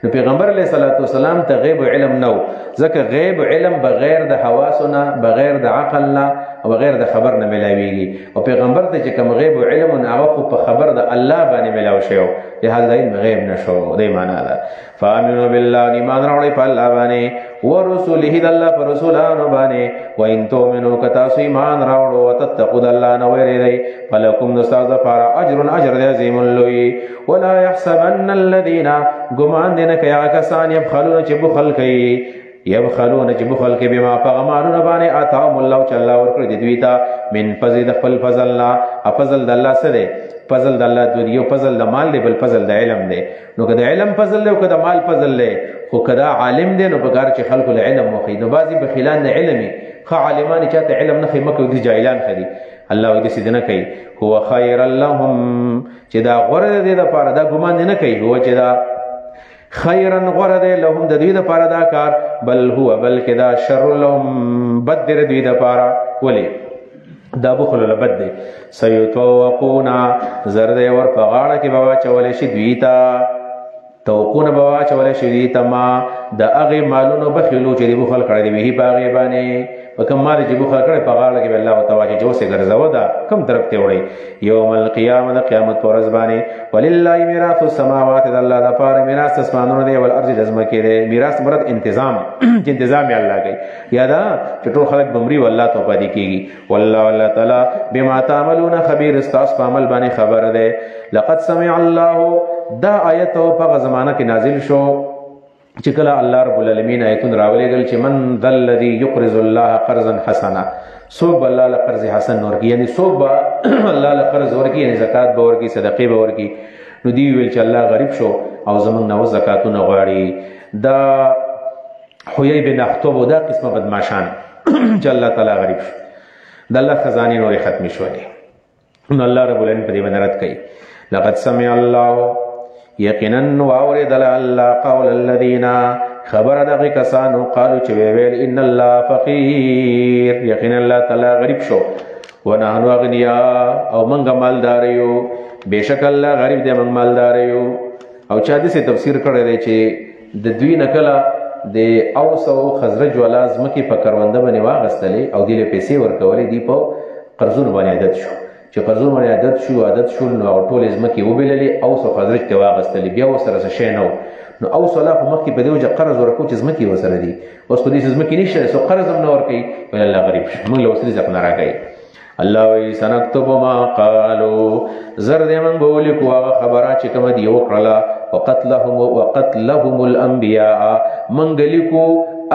نو پیغمبر علیه الصلاۃ والسلام ته غیب علم نو، ځکه غیب علم بغیر د حواسو نه، بغیر د عقل نه او بغیر د خبر نه ملاویږي. او پیغمبر ته چې کوم غیب علم هغه خو په خبر د الله باندې ملاو شو، لهدا علم غیب نشو. دې معنا ده فآمنوا بالله، ایمان راوړئ په الله باندې، ورسوله د الله پر رسولانو باندې، وان تؤمنوا کتاسو ایمان راوړو وتتقوا د الله نه ویریږئ فلکم نستاذ فارا اجر عظیم لوی. ولا يحسبن الذين گمان دې نه کوي هغه کسان یبخلون چې بخل کوي، یبخلون چې بخل کوي بما په غمانونه باندې آتاهم الله چې الله ورکړي دي دوی ته من فضل د خپل فضل نه. فضل د الله څه دی؟ فضل د الله دوی یو فضل د مال دی، بل فضل د علم دی. نو که د علم فضل دی او که د مال فضل دی، خو که دا عالم دی نو پکار چې خلکو له علم وښیي. نو بعضې بخیلان د علمي ښه عالمان چې چاته علم نه ښیي مه کوي، دي جاهلان ښه دي. الله وایي داسې نه کوي. هو خیر لهم چې دا غوره د دې دپاره، دا ګمان نه کوي هو چې دا خیرا غوره دی لهم د دوی دپاره دا کار، بل هو بلکې دا شر لهم بد دی د دوی دپاره. ولې دا بخل له بد دی. سیطوقون زر دی ور په غاړه کې به واچولی شي دوی ته، توقونه به واچولی شي دوی ته ما د هغې مالونو بخیلو چې د بخل کړی دی به په هغې باندې. په کوم مال چې بخل کړی په غاړه کې به الله ورته واچوي چې اوس یې ګرځوه دا کوم طرف ته وړئ. یوم القیامه د قیامت په ورځ باندې ولله میراث السماوات د الله دپاره میراث د اسمانونو دی والارض د ځمکې دی. میراث مراد انتظام چې انتظام یې الله کوي. یا دا چې ټول خلک به مري والله ته پاتې کېږي. والله الله تعالی بما تعملون خبیر، ستاسو په عمل باندې خبر دی. لقد سمع الله، دا آیت په هغه زمانه کې نازل شو چې کله الله رب العالمین آیتون راولېږل چې من ذا الذي يقرض الله قرضا حسنا، څوک به الله له قرض حسن ورکړي، یعنی څوک به الله له قرض ورکړي، یعنی زکات به ورکړي، صدقې به ورکړي. نو دی ویل چې الله غریب شو او زمونږ نه اوس زکاتونه غواړي. دا حیی بن اخطب و دا قسمه بدماشان چې الله تعالی غریب شو، د الله خزانې نورې ختمې شولې. نو الله رب العالمین په دې باندې رد کوي. لقد سمع الله، یقینا واوریدل الله قول الذین، خبر دغه کسانو قالو چې ویل ان الله فقیر، یقینا الله تعالی غریب شو، ونحن اغنیاء او منګه مالدار یو. بشک الله غریب دی منګه مالدار یو. او چا دې تفسیر کړی دی چې د دوی نکله د اوس او خزرج ولا ځمکې په کرونده باندې واغستلې او دې له پیسې ورکولې دی په قرضونو باندې عادت شو. چې قرضونو باندې عادت شو نو ټولې ځمکې وبللې، اوس او خزرج ته واغستلې، بیا ورسره څه شی نه و. نو اوس الله خو مخکې په دې وجه قرض ورکړو چې ځمکې ورسره دي، اوس خو دې ځمکې نشته سو قرض هم نه ورکوي. ویل الله غریب شو، موږ له اوس رزق نه راکوي. الله وایي سنکتب ما قالو، زر دې موږ به ولیکو هغه خبره چې کومه دې وکړله. وقتلهم الانبیاء، موږ لیکو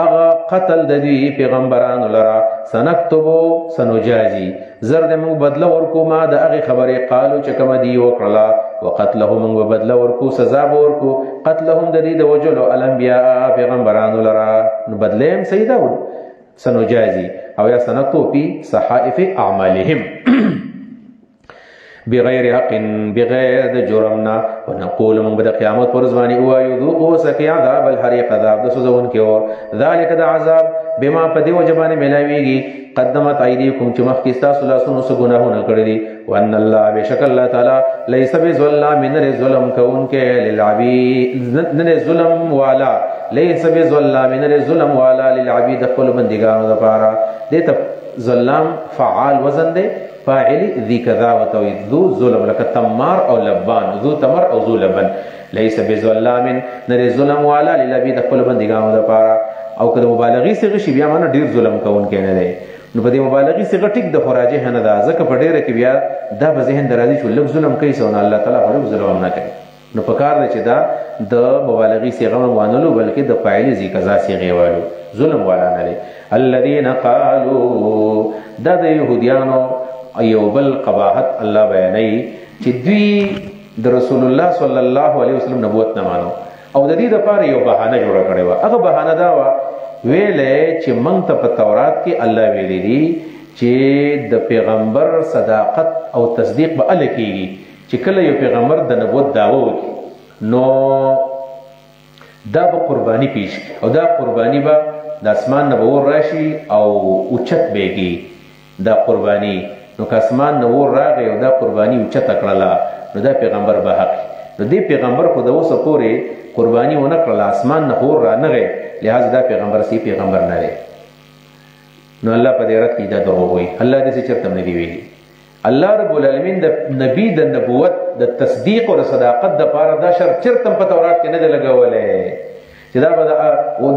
اغا قتل د دوی پیغمبرانو لرا. سنکتبو سنجازی، زر دې موږ بدله ورکو ما د هغې خبرې قالو چې کومه دې وکړله. وقتلهم موږ به بدله ورکو، سزا به ورکو، قتلهم د دې د وجلو الانبیاء پیغمبرانو لرا. نو بدله هم صحیح ده سنجازی او یا سنکتب فی صحائف اعمالهم. بغیر حق بغیر د جرمنا ونقول من بد قیامت پر زمانی او ذوقوا سقي عذاب الحريق عذاب د سوزون کې اور ذالک د عذاب بما پدی وجبانه ملاویږي قدمت ایدیکم چې مخکې تاسو لاسونو سره ګناهونه کړی دي وان الله بشک الله تعالی ليس بظلام من ظلم کون کې للعبید نه ظلم والا ليس بظلام من ظلم والا للعبید خپل بندګانو لپاره دې ته ظلام فعال وزن دی فاعل ذی کذا وتوید ذو ظلم لك تمار او لبان ذو تمر او ذو لبن ليس بظلام نه ظلم والا للعبید خپل بندګانو لپاره او کله مبالغه صيغه شی بیا معنی ډیر ظلم کون کې نه دی نو په دې مبالغه صيغه ټیک د خراجه نه ده ځکه په ډیره کې بیا دا به ذهن درازي شو لږ ظلم کوي سونه الله تعالی هغه ظلم نه کوي نو په کار دی چې دا د مبالغه صيغه وانلو بلکې د فاعل ذی کذا صيغه والو ظلم والا نه لري الذين قالوا دا د يهوديانو ایو بل قباحت الله بیانوي چې دوی د رسول الله صلی الله علیه وسلم نبوت نه مانو او د دې لپاره یو بهانه جوړه کړې و هغه بهانه دا و ویلې چې موږ ته په تورات کې الله ویلي دي چې د پیغمبر صداقت او تصدیق به ال کېږي چې کله یو پیغمبر د نبوت دعوه وکړي نو دا به قرباني پیش او دا قرباني به د اسمان نه ور راشي او اوچت بهږي دا قرباني نو که اسمان نه ور راغی او دا قرباني اوچت کړله نو دا پیغمبر به حق نو دې پیغمبر خو د اوسه پورې قرباني ونه کړله اسمان نه ور را نغی لہذا دا پیغمبر سی پیغمبر نه دی نو الله په دې رات کې دا دروغ وایي الله دې چرته نه دی ویلي الله رب العالمین د نبی د نبوت د تصدیق او صداقت د پاره دا شرط چرته په تورات کې نه دی لګولې چې دا به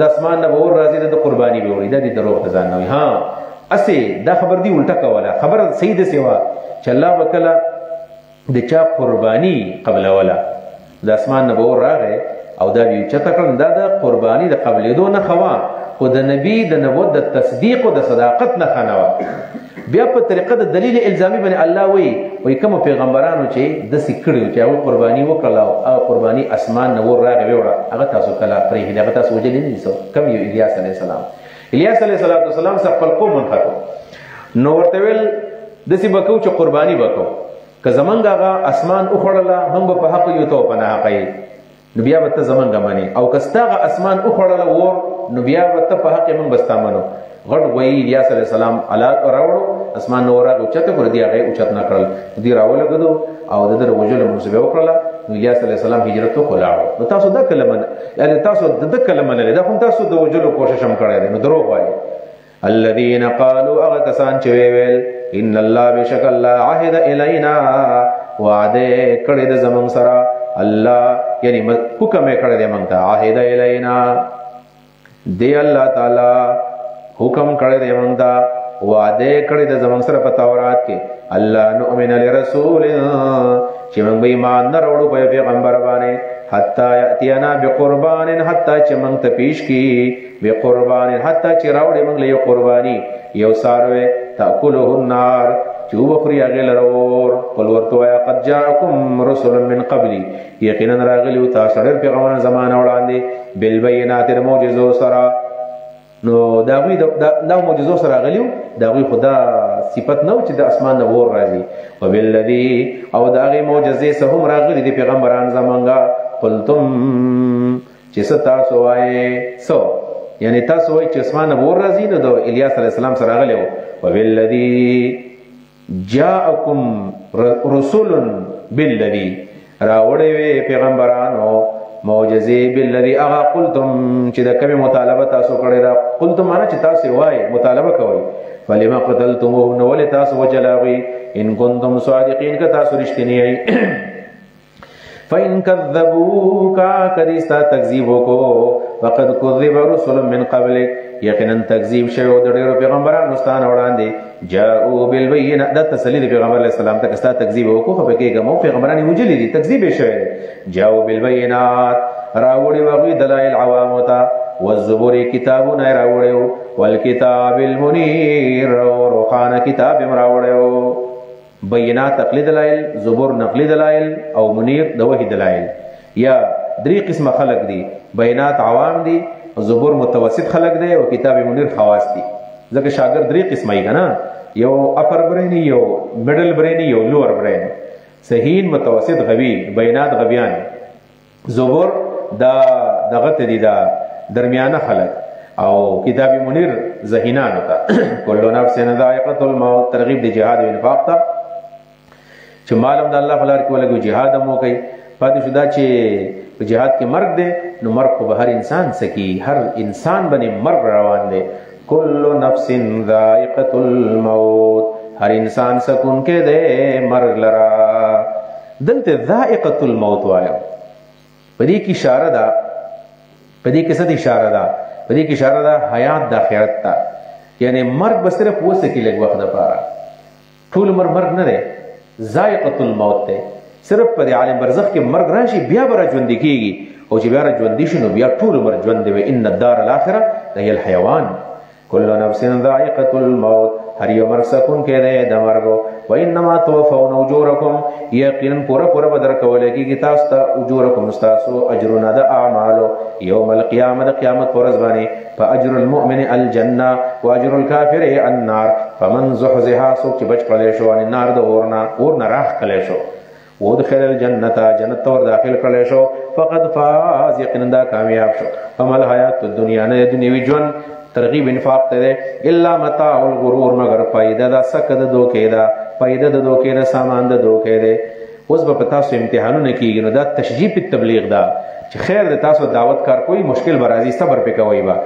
د اسمان نه ور راځي د قرباني به وړي دا دې دروغ ځان نه وي ها اسی دا خبر دی الټا کوله خبر صحیح ده سیوا چې الله وکړه د چا قرباني قبل ولا د اسمان نه ور راغی او دا به چته کړه دا د قرباني د قبلېدو نه خوا خو د نبی د نبوت د تصدیق او د صداقت نه خنوا بیا په طریقه د دلیل الزامي باندې الله وی کوم پیغمبرانو چې د سکړو چې او قرباني وکړه او قرباني اسمان نه ور راغی وړه هغه تاسو کله پرې هغه تاسو وجلې نه سو کم یو الیاس علی السلام الیاس علیه السلام سره خپل قوم منخته نو ورته ویل دسی بکو چې قرباني وکړو که زمونږ هغه اسمان وخړله هم په حق یو ته پناه کوي نو بیا به ته زمونږ مانی او که ستاغه اسمان وخړله ور نو بیا به ته په حق موږ بستامنو غټ وی الیاس علیه السلام الا راوړو اسمان نو راغو چته پر دی هغه اوچت نه کړل دی راولګدو او د وجل منسوبه وکړه نو الیاس علیه السلام هجرت وکړه نو تاسو دا کلمه یعنی تاسو د کلمه نه دا هم تاسو د وجل کوشش هم کړی نو دروغ وایي الذين قالوا اغتسان چې ویل ان الله بشک الله عهد الینا وعده کړی د زمون سره الله یعنی حکم یې کړی د مونږ ته عهد الینا دی الله تعالی حکم کړی دی مونږ ته وعده کړی د زمون سره په تورات کې الله نؤمن لرسول چې موږ به ایمان نه وروړو په پیغمبر باندې حتا یاتینا بقربان حتا چې موږ ته پیش کی بقربان حتا چې راوړې موږ له قربانی یو ساروي تاکله النار چې وخوري هغه لرور قل ورته یا قد جاءکم رسل من قبلی یقینا راغلی تاسو ډېر پیغمبران زمانه وړاندې بالبينات المعجزو سره نو داوی دا معجزو سره غلیو داوی خدا صفت نو چې د اسمان نه ور راځي او بالذي او داغه معجزې سه هم راغلي دي پیغمبران زمونږه قلتم چې ستا سوای سو یعنی تاسو وای چې اسمان نه ور راځي نو د الیاس علی السلام سره غلیو او بالذي جاءکم رسول بالذي راوړې وی پیغمبرانو معجزې بالذي اغا قلتم چې د کوم مطالبه تاسو کړی دا قلتم معنا چې تاسو وای مطالبه کوي فلما قتلتم نو ول تاسو وجلاوي ان كنتم صادقين که تاسو رښتینی یې فإن كذبوك كديستا تكذيبو کو وقد كذب رسل من قبلك یقینا تکذیب شوی د ډیرو پیغمبرانو ستانه وړاندې جاءوا بالبينات د تسلید پیغمبر علیه السلام ته کستا تکذیب وکړو خو به کېږم پیغمبرانو وجلی دي تکذیب شوی جاءوا بالبينات راوړي وغوی دلائل عوام ته والزبور کتابونه راوړیو والکتاب المنیر روخانه کتاب راوړیو بینات عقلی دلائل زبور نقلی دلائل او منیر د وحی دلائل یا درې قسمه خلق دي بینات عوام دي زبور متوسط خلق دی او کتاب منیر خواص دي ځکه شاګرد درې قسمه یې کنه یو اپر برین یو میډل برین یو لوور برین سهین متوسط غوی بینات غویان زبر دا دغه ته دا درمیانه خلق او کتاب منیر ذهینان ہوتا کل نفس ذائقة الموت ترغیب دی جهاد و انفاق تا چې معلوم د الله فلار کې ولګو جهاد مو کوي پاتې شو دا چې جهاد کې مرګ دی نو مرګ خو به هر انسان سکی هر انسان باندې مرګ روان دی کل نفس ذائقة الموت هر انسان سکون کې دی مرګ لرا دلته ذائقة الموت وایم پدې کې اشاره ده پدې کې څه اشاره ده پدې کې اشاره ده حیات د آخرت ته یعنی مرګ به صرف وسه کې لږ وخت لپاره ټول مرګ نه دی ذائقة الموت ته صرف په عالم برزخ کې مرګ راشي بیا به ژوند کیږي او چې بیا ژوند شي نو بیا ټول عمر ژوند دی ان الدار الاخره هي الحيوان كل نفس ذائقة الموت هر یو مرګ سکون کې دی د مرګ و انما توفون اجورکم یقینا پورا بدر کولای کیږي تاسو ته اجورکم تاسو اجرنا د اعمالو یوم القیامه د قیامت پر ورځ باندې فاجر المؤمن الجنه واجر الكافر النار فمن زحزح سوک چې بچ کړي شو ان النار د اورنا راخ کړي شو ودخل الجنه جنت تور داخل کړي شو فقد فاز یقینا دا کامیاب شو عمل حیات الدنیا نه دنیوي ژوند ترغیب انفاق ته الا متاع الغرور مگر فائدہ دا سکد دوکې دا فائدہ د دوکې دا سامان د دوکې دی اوس به تاسو امتحانونه کیږي نو دا تشجیع په تبلیغ دا چې خیر د تاسو دعوت کار کوئی مشکل برازي صبر پې کوي با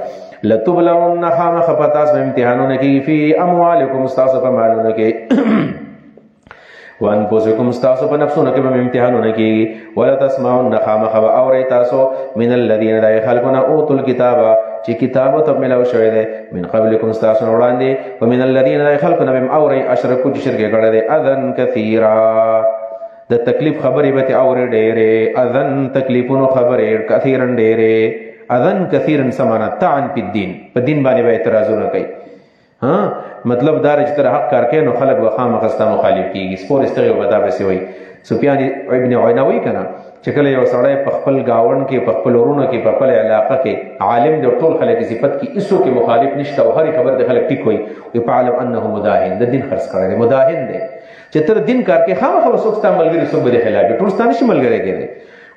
لتبلون خامخ پتاس به امتحانونه کیږي فی اموالکم تاسو په مالونه کې وانفسکم تاسو په نفسونو کې به امتحانونه کیږي ولا تسمعون خامخ او تاسو من الذين لا يخلقون اوتوا الكتاب چې کتاب ته ملاو شوی دی من قبلکم تاسو وړاندې ومن الذين لا يخلقون بهم اوري اشركوا چې شرک کړه دي اذن کثیرا د تکلیف خبرې به اوري ډېرې اذن تکلیفونو خبرې کثیرن ډېرې اذن کثیرن سمانا تعن په دین په دین باندې به اعتراضونه کوي ها مطلب دا چې تر حق کار کوي نو خلک به خامخسته مخالف کیږي سپور استغه ودا به سی وي سفیان ابن عینه وی کنه چې کله یو سړی په خپل گاون کې په خپل ورونو کې په خپل علاقه کې عالم د ټول خلک صفت کې ایسو کې مخالف نشته او هر خبر د خلک ټیک وي او په عالم انه مداهن د دین خرڅ کړي مداهن دی چې تر دین کار کې خامخ وسوک ست ملګری سو به خلاف ټول ستانه شي ملګری کېږي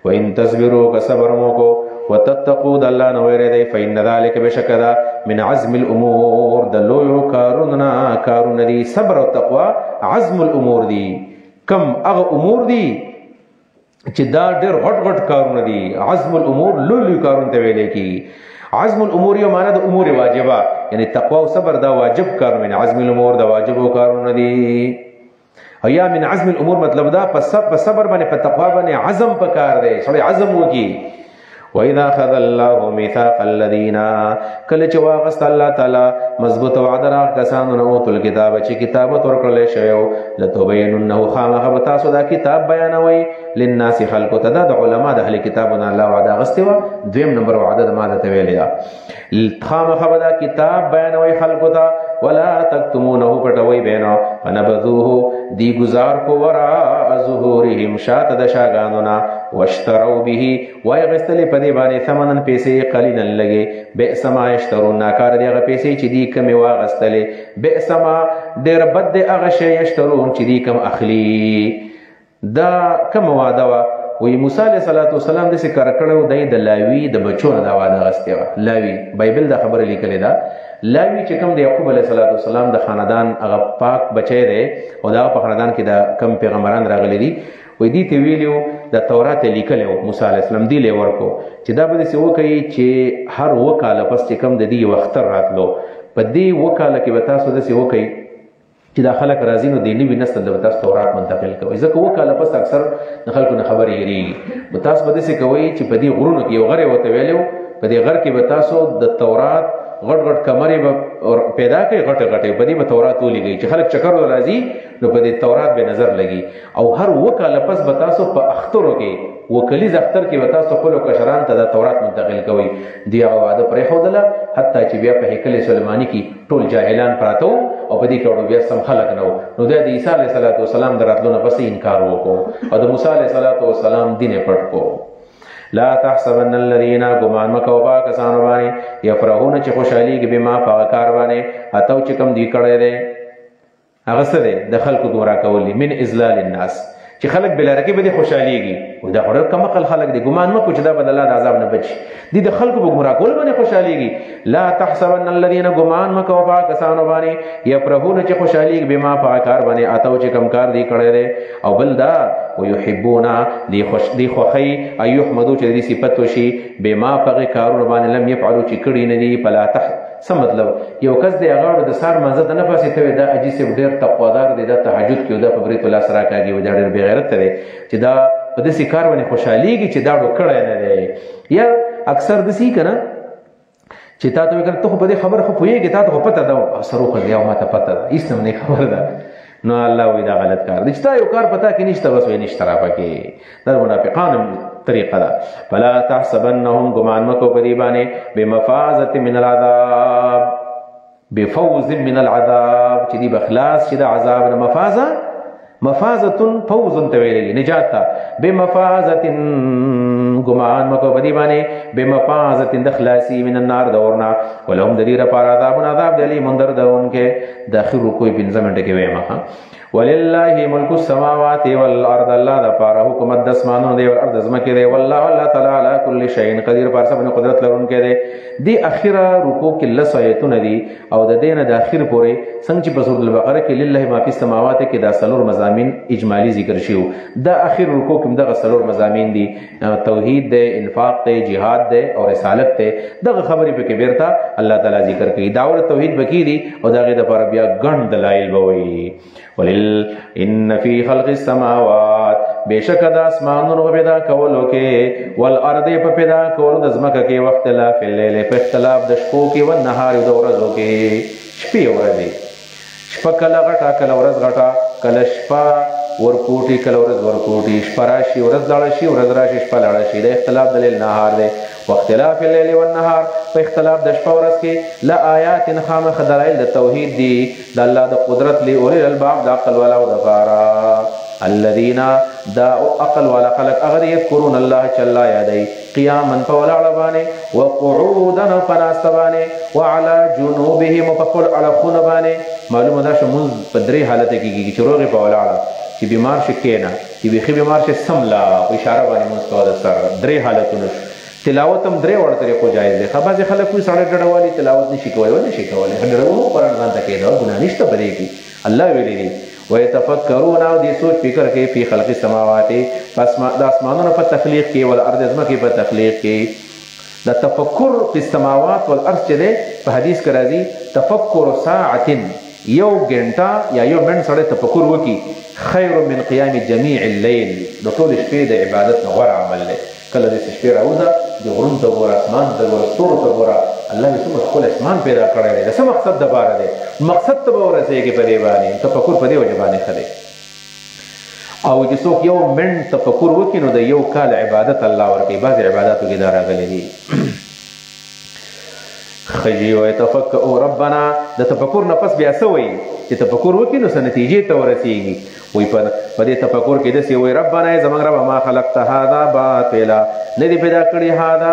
و ان تصبروا كصبر موکو وتتقوا الله نو ویری دی فإن ذلك بشکدا من عزم الامور د لویو کارونه دي صبر او تقوا عزم الامور دي کم هغه امور دي چې دا ډېر غټ کارونه دي عزم الامور لوی کارونه ته ویل کی عزم الامور یو معنا د امور واجبہ یعنی تقوا او صبر دا واجب کارونه عزم الامور دا واجب کارونه دي او یا من عزم الامور مطلب دا په صبر باندې په تقوا باندې عزم پکار دی سړی عزم وکي وَإِذَا خَذَ اللَّهُ مِيثَاقَ الَّذِينَ کله چې واغست الله تعالی مضبوط وعده را کسانو نو تل کتاب چې کتاب ورکړل شوی لتبیننه خامخ تاسو دا کتاب بیانوي للناس خلق ته د علما د اهل کتابونه الله وعده غستوا دویم نمبر وعده د ماده ته ویلیا خامخ دا کتاب بیانوي خلق ته ولا تکتمونه پټوي بینو فنبذوه دی گزار کو ورا ظهورهم شات د شاګانونا واشتروا به ويغستل پدی باندې ثمنن پیسې قلیلا لګي بئس ما یشترون ناکار دی هغه پیسې چې دی کم واغستلې بئس ما ډیر بد دی هغه شی یشترون چې دی کم اخلي دا کم واده وا وی موسی علیہ السلام د څه کار کړو د لاوی د بچو نه دا واده غستې وا لاوی بایبل دا خبره لیکلې ده لاوی چې کوم د یعقوب علیہ السلام د خاندان هغه پاک بچی دی او دا په خاندان کې د کم پیغمبران راغلي دي وې دې ته ویلو د تورات لیکلو موسی علیہ السلام دی له ورکو چې دا به څه وکړي چې هر وکاله پس چې کم د دې وخت راتلو په دې وکاله کې به تاسو د څه وکړي چې دا خلک راځي نو د نوي نسل د تاسو تورات منتقل کوي ځکه وکاله پس اکثر د خلکو نه خبرې یریږي نو تاسو به څه کوي چې په دې غرونو کې یو غره وته ویلو په دې غر کې به تاسو د تورات غټ کمرې به پیدا کوي غټه په دې به تورات ولګي چې خلک چکر راځي نو په دې تورات به نظر لګي او هر وکاله پس به تاسو په اخترو کې وکلیز اختر کې به تاسو خپل کشران ته د تورات منتقل کوي دی هغه وعده پرې خودله حتی چې بیا په هیکل سلیمانی کې ټول جاهلان پراته او په دې کې بیا سم خلک نو د عیسی علیه السلام دراتلو نه پس انکار وکړو او د موسی علیه السلام دین پټ کو لا تحسبن الذين غمان مکوبا کسانو باندې یفرحون چې خوشحالي کې بما فقار باندې اتو چې کم دی کړه دې هغه سره د خلکو ګمرا کولی من اذلال الناس چې خلک بلارکې به دې خوشحالېږي دا خو ډېر کم عقل خلک دي ګمان مه کوو چې دا به د الله د عذاب نه بچي دي د خلکو په ګمراه کولو باندې خوشحالېږي لا تحسبن الذین ګمان مه کوه په کسانو باندې یفرحون چې خوشحالېږي بما په کار باندې اتو چې کم کار دی کړی دی او بل دا ويحبون دی خوښي ان يحمدوا چې دې صفت وشي بما په کارونه باندې لم يفعلوا چې کړي نه دي فلا څه مطلب یو کس دی هغه د سار منځ ته نه پاسې ته دا اجي سي ډېر تقوادار دی دا تهجد کوي دا په بریت الله سره کوي دا ډېر بې غیرت دی چې دا په داسې کار باندې خوشحالېږي چې دا ډو کړی نه دی یا اکثر داسې که نه چې تا ته وکړه ته خو په دې خبره خو پوهېږې تا ته خو پته ده سرو خو دی او ما ته پته ده هېڅ نه خبر ده نو الله وایي دا غلط کار دی چې تا یو کار پتا کې نشته بس وایي نشته را پکې دا منافقانو طریقه ده فلا تحسبنهم ګمان مه کوه په دې باندې بمفازة من العذاب بفوز من العذاب چې دې به خلاص شي د عذاب نه مفازة فوز ته ویلېږي نجات ته بمفازة ګمان مه کوه په دې باندې بمفازة د خلاصي من النار د اور نه ولهم د دې لپاره عذاب د علیم دردونکی د اخر رکوع پنځه منټه کې وایم ولله ملک السماوات والارض الله د پاره حکومت د اسمانونو دی او ارض زمکه دی والله الله تعالی علی کل شیء قدیر پر سبحانه قدرت لرونکی دی دی اخره رکوع کې لس آیتونه دي او د دینه د اخر پورې څنګه چې په سورۃ البقره کې لله ما فی السماوات کې دا سلور مضامین اجمالی ذکر شیو د اخر رکوع کې دغه سلور مضامین دي توحید دی انفاق دی جهاد دی او رسالت دی دغه خبرې په کې بیرته الله تعالی ذکر کوي داور توحید بکی دي او دغه د پر بیا ګڼ دلایل بوي ان فی خلق السماوات بشک د اسمانونو پیدا کولو کې والارض په پیدا کولو د زمکه کې واختلاف الليل په اختلاف د شپو کې او نهار د ورځو کې شپې ورځې شپه کله غټه کله ورځ غټه کله شپه ورکوټي کله ورځ ورکوټي شپه راشي ورځ لاړه شي ورځ راشي شپه لاړه شي د اختلاف د لیل نهار دی واختلاف الليل والنهار په اختلاف د شپه ورځ کې لا آیات خامخ دلایل د توحید دی د الله د قدرت لی اولی الباب د عقل والا او د فارا الذين دا عقل والا خلق اگر یذکرون الله چلا یادای قیاما فولاړه باندې وقعودا فناست باندې وعلى جنوبهم فقل على خن باندې معلومه ده چې موږ په درې حالت کې چې روغي په ولاړه چې بیمار شي کېنه چې بيخي بیمار شي سملا اشاره باندې موږ کوله سره درې حالتونه تلاوت هم درې وړ طریقو جایز دی خبر ځکه خلک کوئی سړی ډډوالي تلاوت نشي کولای ونه شي کولای ډډو قرآن ځان ته کېدا ګناه نشته پرې کې الله ویلي دی ويتفکرون او دې سوچ فکر کوي په خلق السماوات پس د اسمانونو په تخلیق کې ول ارض ازمکه په تخلیق کې د تفکر په السماوات والارض چې ده په حدیث کې راځي تفکر ساعه یو غنټه یا یو منټ سره تفکر وکي خیر من قیام جميع الليل د ټول شپې د عبادت غوړ عمل دی کله د شپې راوځه د غرون ته ګوره اسمان ته ګوره ستورو ته ګوره الله دې څومره ښکلی اسمان پیدا کړی دی د څه مقصد دپاره دی مقصد ته به ورسېږي په دې باندې تفکر په دې وجه باندې ښه دی او چې څوک یو منټ تفکر وکړي نو د یو کال عبادت الله ورکوي بعضې عباداتو کې دا راغلی دي خجی و تفکر ربنا د تفکر نه پس بیا څه وایي چې تفکر وکړي نو څه نتیجې ته ورسېږي وی په دې تفکر کې داسې وایي ربنا زموږ ربه ما خلقت هذا باطلا نه دې پیدا کړي هذا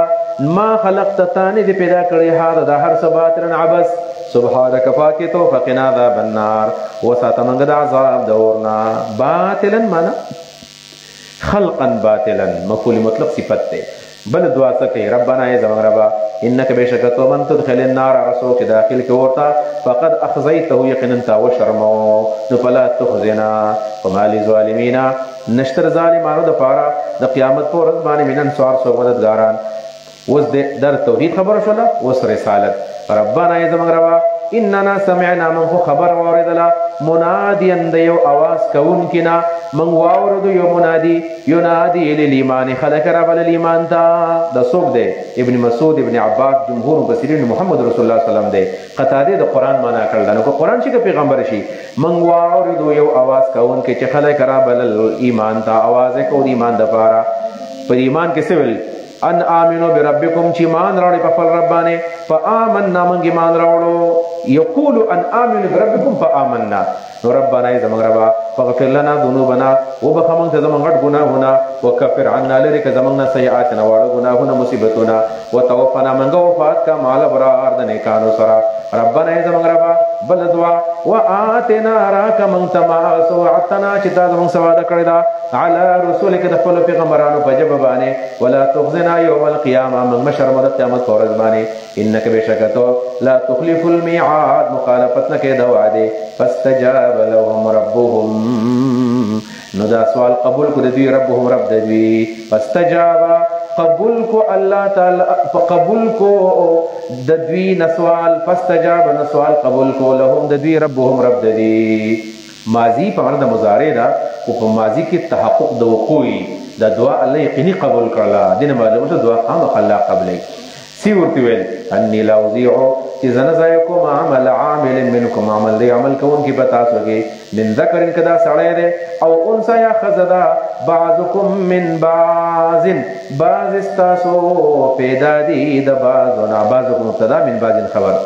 ما خلقت تا نه دې پیدا کړي هذا دا هر څه باطلا عبث سبحانك فاکتو فقنا عذاب النار وساته موږ د عذاب د اورنا باطلا معنا خلقا باطلا مفعول مطلق صفت ده بل دعا څه کوي ربنا زموږ ربه انك بشکت ومن تدخل النار رسول کې داخل کې ورتا فقد اخزيته يقينا تا وشرمو نو فلا تخزنا وما للظالمين نشتر ظالمانو د پاره د قیامت پر ورځ باندې مینن سوار سو مددګاران اوس در توحید خبر شوله اوس رسالت ربنا زموږ ربه اننا سمعنا من خبر واردلا مناديا دیو आवाज کون کنا من واورد یو منادی ینادی للایمان خلق رب الایمان تا د سوق دی ابن مسعود ابن عباس جمهور مفسرین محمد رسول الله صلی الله علیه وسلم دی قطاده د قران معنا کړل نو قران چې پیغمبر شي من واورد یو आवाज کون کې چې خلق رب الایمان تا आवाज کو ایمان د پاره پر ایمان کې سویل ان آمنو بربکم چې مان راوړي په خپل ربانه فآمنا من ایمان راوړو یقول ان آمنو بربکم فآمنا نو ربنا زمون ربا فاغفر لنا ذنوبنا وبخمن زمون غټ ګناهونه وکفر عنا لرك زمون سیئاتنا واړه ګناهونه مصیبتونه وتوفنا من وفات کا مال برار د نیکانو سره ربنا زمون ربا بل دعا وآتنا راك من تما سوعتنا چې تا زمون سواده کړی دا على رسولك د خپل پیغمبرانو په جبه باندې ولا تخزنا يوم القيامه من مشر مد قیامت ورځ باندې انك بشکتو لا تخلف الميعاد مخالفت نه کې دا وعده فاستجاب لهم ربهم نو دا سوال قبول کو دوی ربهم رب دوی فاستجاب قبول کو الله تعالی قبول کو د دوی نسوال فاستجاب نسوال قبول کو لهم د دوی ربهم رب دوی ماضی په معنی د مضارع دا او په ماضی کې تحقق د وقوع د دعا الله یقیني قبول کړلا دینه معلومه دعا خامخ الله قبلې سی ورته ویل انی لا اضيع چې زنه زایکم عمل عامل منکم عمل دی عمل کوون کی پتا سوګي من ذکر کدا سړی دی او انثى یا خزدا بعضکم من بعض بعض استاسو پیدا دی د بعضنا بعضکم مبتدا من بعض خبر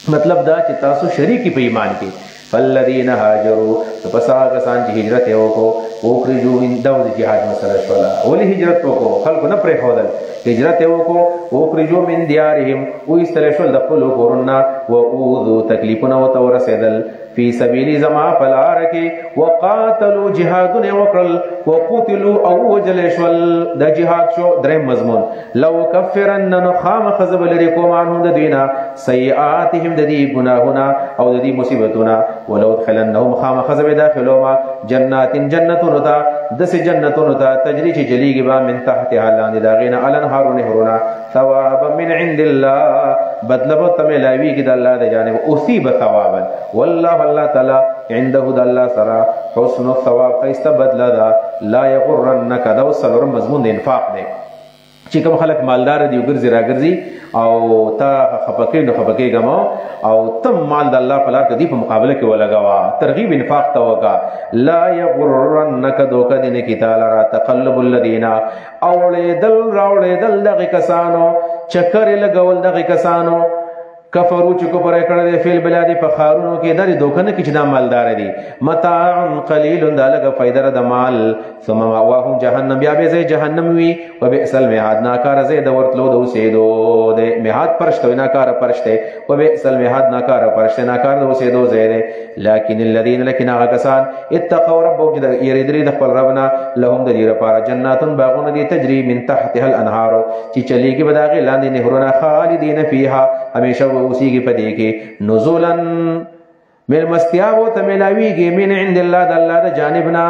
مطلب دا چې تاسو شریکی په ایمان کې فالذین هاجروا فپسا کسان چې هجرت وکړو وکړو من داود جهاد مسله شولا ولی هجرت وکړو خلکو نه پرې هودل هجرت وکړو وکړو من دیارهم و استل شول د خپل کورنا و اوذو تکلیفنا وتورسدل فی سبیل زما فلارک وقاتلوا جهاد وکړل وقتلوا او وجل شول د جهاد شو درې مضمون لو کفرن نخام خذب لريكم عنهم د دینا سیئاتهم د دې ګناهونه او د دې مصیبتونه ولو دخلنهم خام خذب داخلهما جنات جنتون تا دس جنتون تا تجری چې جلیږي با من تحتها لاندې داغینا الانهار نهرنا ثوابا من عند الله بدلبو تملاوی کی د الله د جانب اصيب ثوابا والله الله تعالی عنده د الله سره حسن الثواب خیست بدلا دا لا یغرنک دا وسلر مضمون د انفاق دی چې کوم خلک مالدار دي وګرځي راګرځي او تا خپکې نو خپکې غمو او تم مال د الله په لار کې دی په مقابله کې ولګوا ترغیب انفاق ته وکا لا یغرنک دوک دین کی تعالی را تقلب الذین اوړې دل راوړې دل دغه کسانو چکر لګول دغه کسانو کفرو چې کفر کړل فی البلاد په خارونو کې درې دوکنه کې چې دا مالدار دي متاع قلیل دا لګه فائدہ د مال ثم ماواهم جهنم بیا به جهنم وی وبئس المهاد ناکار زید ورتلو دو سیدو د مهاد پرشت ناکار پرشته وبئس المهاد ناکار پرشته ناکار دو سیدو زید لكن الذين لكن غکسان اتقوا ربهم یریدری د خپل ربنا لهم د دې لپاره جنات باغون دي تجري من تحتها الانهار چې چلیږي بداغه لاندې نهرونه خالدین فیها همیشه اوسیږي پدې کې نزولن مل مستیابو تملاویږي من عند الله د الله د جانبنا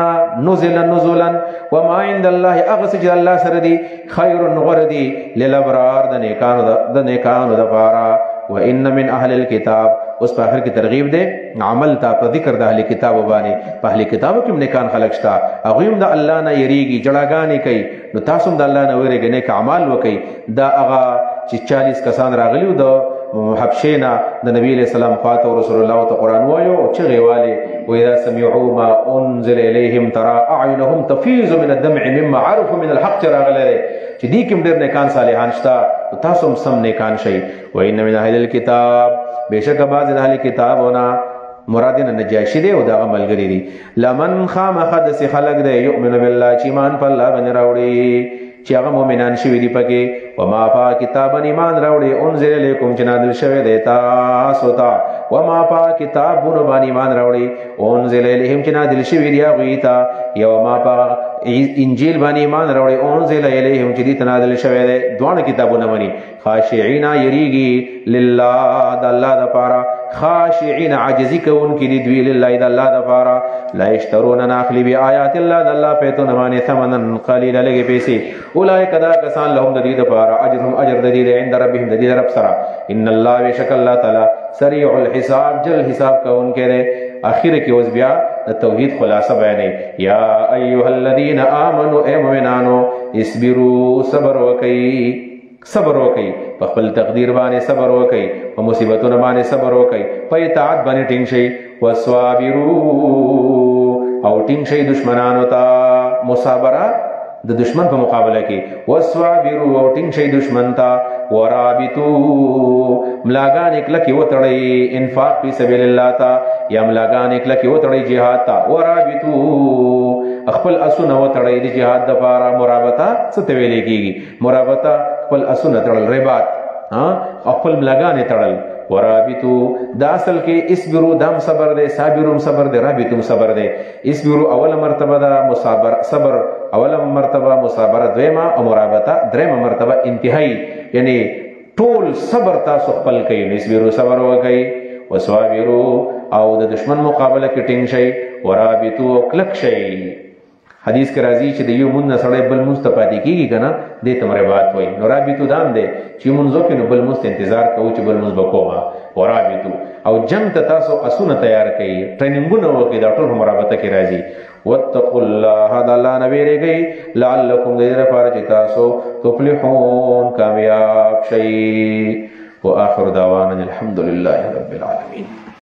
نزولن وما عند الله اغسج الله سره دي خير غردي للابرار د نیکانو د پارا وان من اهل الكتاب اوس په اخر کې ترغیب ده عمل تا په ذکر د اهل کتاب باندې په اهل کتابو کې نیکان خلق شتا هغه هم د الله نه یریږي جړاګانې کوي نو تاسو د الله نه ویریږئ نیک اعمال وکئ دا هغه چې 40 کسان راغلیو د حبشینا د نبی علیہ السلام خاطر رسول الله ته قران وایو او چې غیواله و اذا سمعوا ما انزل اليهم ترى اعينهم تفيض من الدمع مما عرفوا من الحق راغله چې دې کوم ډېر نیکان صالحان شتا تاسو هم سم نیکان شي و ان من اهل الكتاب بشک بعض اهل کتابونه مرادنا نجاشی دی او دا عملګری دي لمن خامخ د خلق دی یؤمن بالله چې ایمان په الله باندې راوړي چې هغه مؤمنان شوي دي پکې وما پا کتابن ایمان راوړي انزل الیکم چې نازل شوی دی تاسو ته وما پا کتابونه باندې ایمان راوړي انزل الیهم چې نازل شوی دی هغوی ته یا وما پا انجیل باندې ایمان راوړي انزل الیهم چې دې نازل شوی دی دوه کتابونه باندې خاشعين یریږي لله د الله د پاره خاشعين عاجزی کون کی دوی لله د الله د پاره لا یشترون ناخلی بی آیات الله د الله په تو نه باندې ثمنن قلیل لګي پیسې اولئک دا کسان لهم د دې د پاره اجرهم اجر د دې عند ربهم د دې رب سره ان الله بشک الله تعالی سریع الحساب جل حساب کون کې اخر کې اوس بیا د توحید خلاصه بیانې یا ایها الذین آمنوا ای مؤمنانو اصبروا صبر وکئ په خپل تقدیر باندې صبر وکئ په مصیبتونو باندې صبر وکئ په اطاعت باندې ټینګ شئ وصابروا او ټینګ شئ دشمنانو ته مصابره د دشمن په مقابله کې وصابروا او ټینګ شي دشمن ته ورابطو ملاګان کلکې وتړئ انفاق فی سبیل الله تا یا ملاګان کلکې وتړئ جهاد تا ورابطو خپل اسونه وتړئ د جهاد د پاره مرابطه څه ته ویل کېږي مرابطه خپل اسونه تړل رباط خپل ملاګان تړل ورابطو دا اصل کې اسبرو دام صبر دے صابرم صبر دے رابطم صبر دے اسبرو اول مرتبه دا مصابر صبر اول مرتبه مصابره دویمه او مرابطه دریمه مرتبه انتهایی یعنی ټول صبر تاسو خپل کوي اسبرو صبر وکړي وصابرو او د دشمن مقابله کې ټینګ شي ورابطو کلک شي حدیث کې راځي چې د یو مون سره بل مستفادی کیږي کنه د تمربات وای نو رابطو دام دی چې مونږ کې نو بل مست انتظار کوو چې بل مونږ وکوما ورابطو او جنگ ته تاسو اسونه تیار کړئ ټریننګونه وکړئ دا ټول مرابطه کې راځي واتقوا الله د الله نبی رګي لعلکم دیر لپاره چې تاسو تفلحون کامیاب شئ واخر دعوانا الحمد لله رب العالمین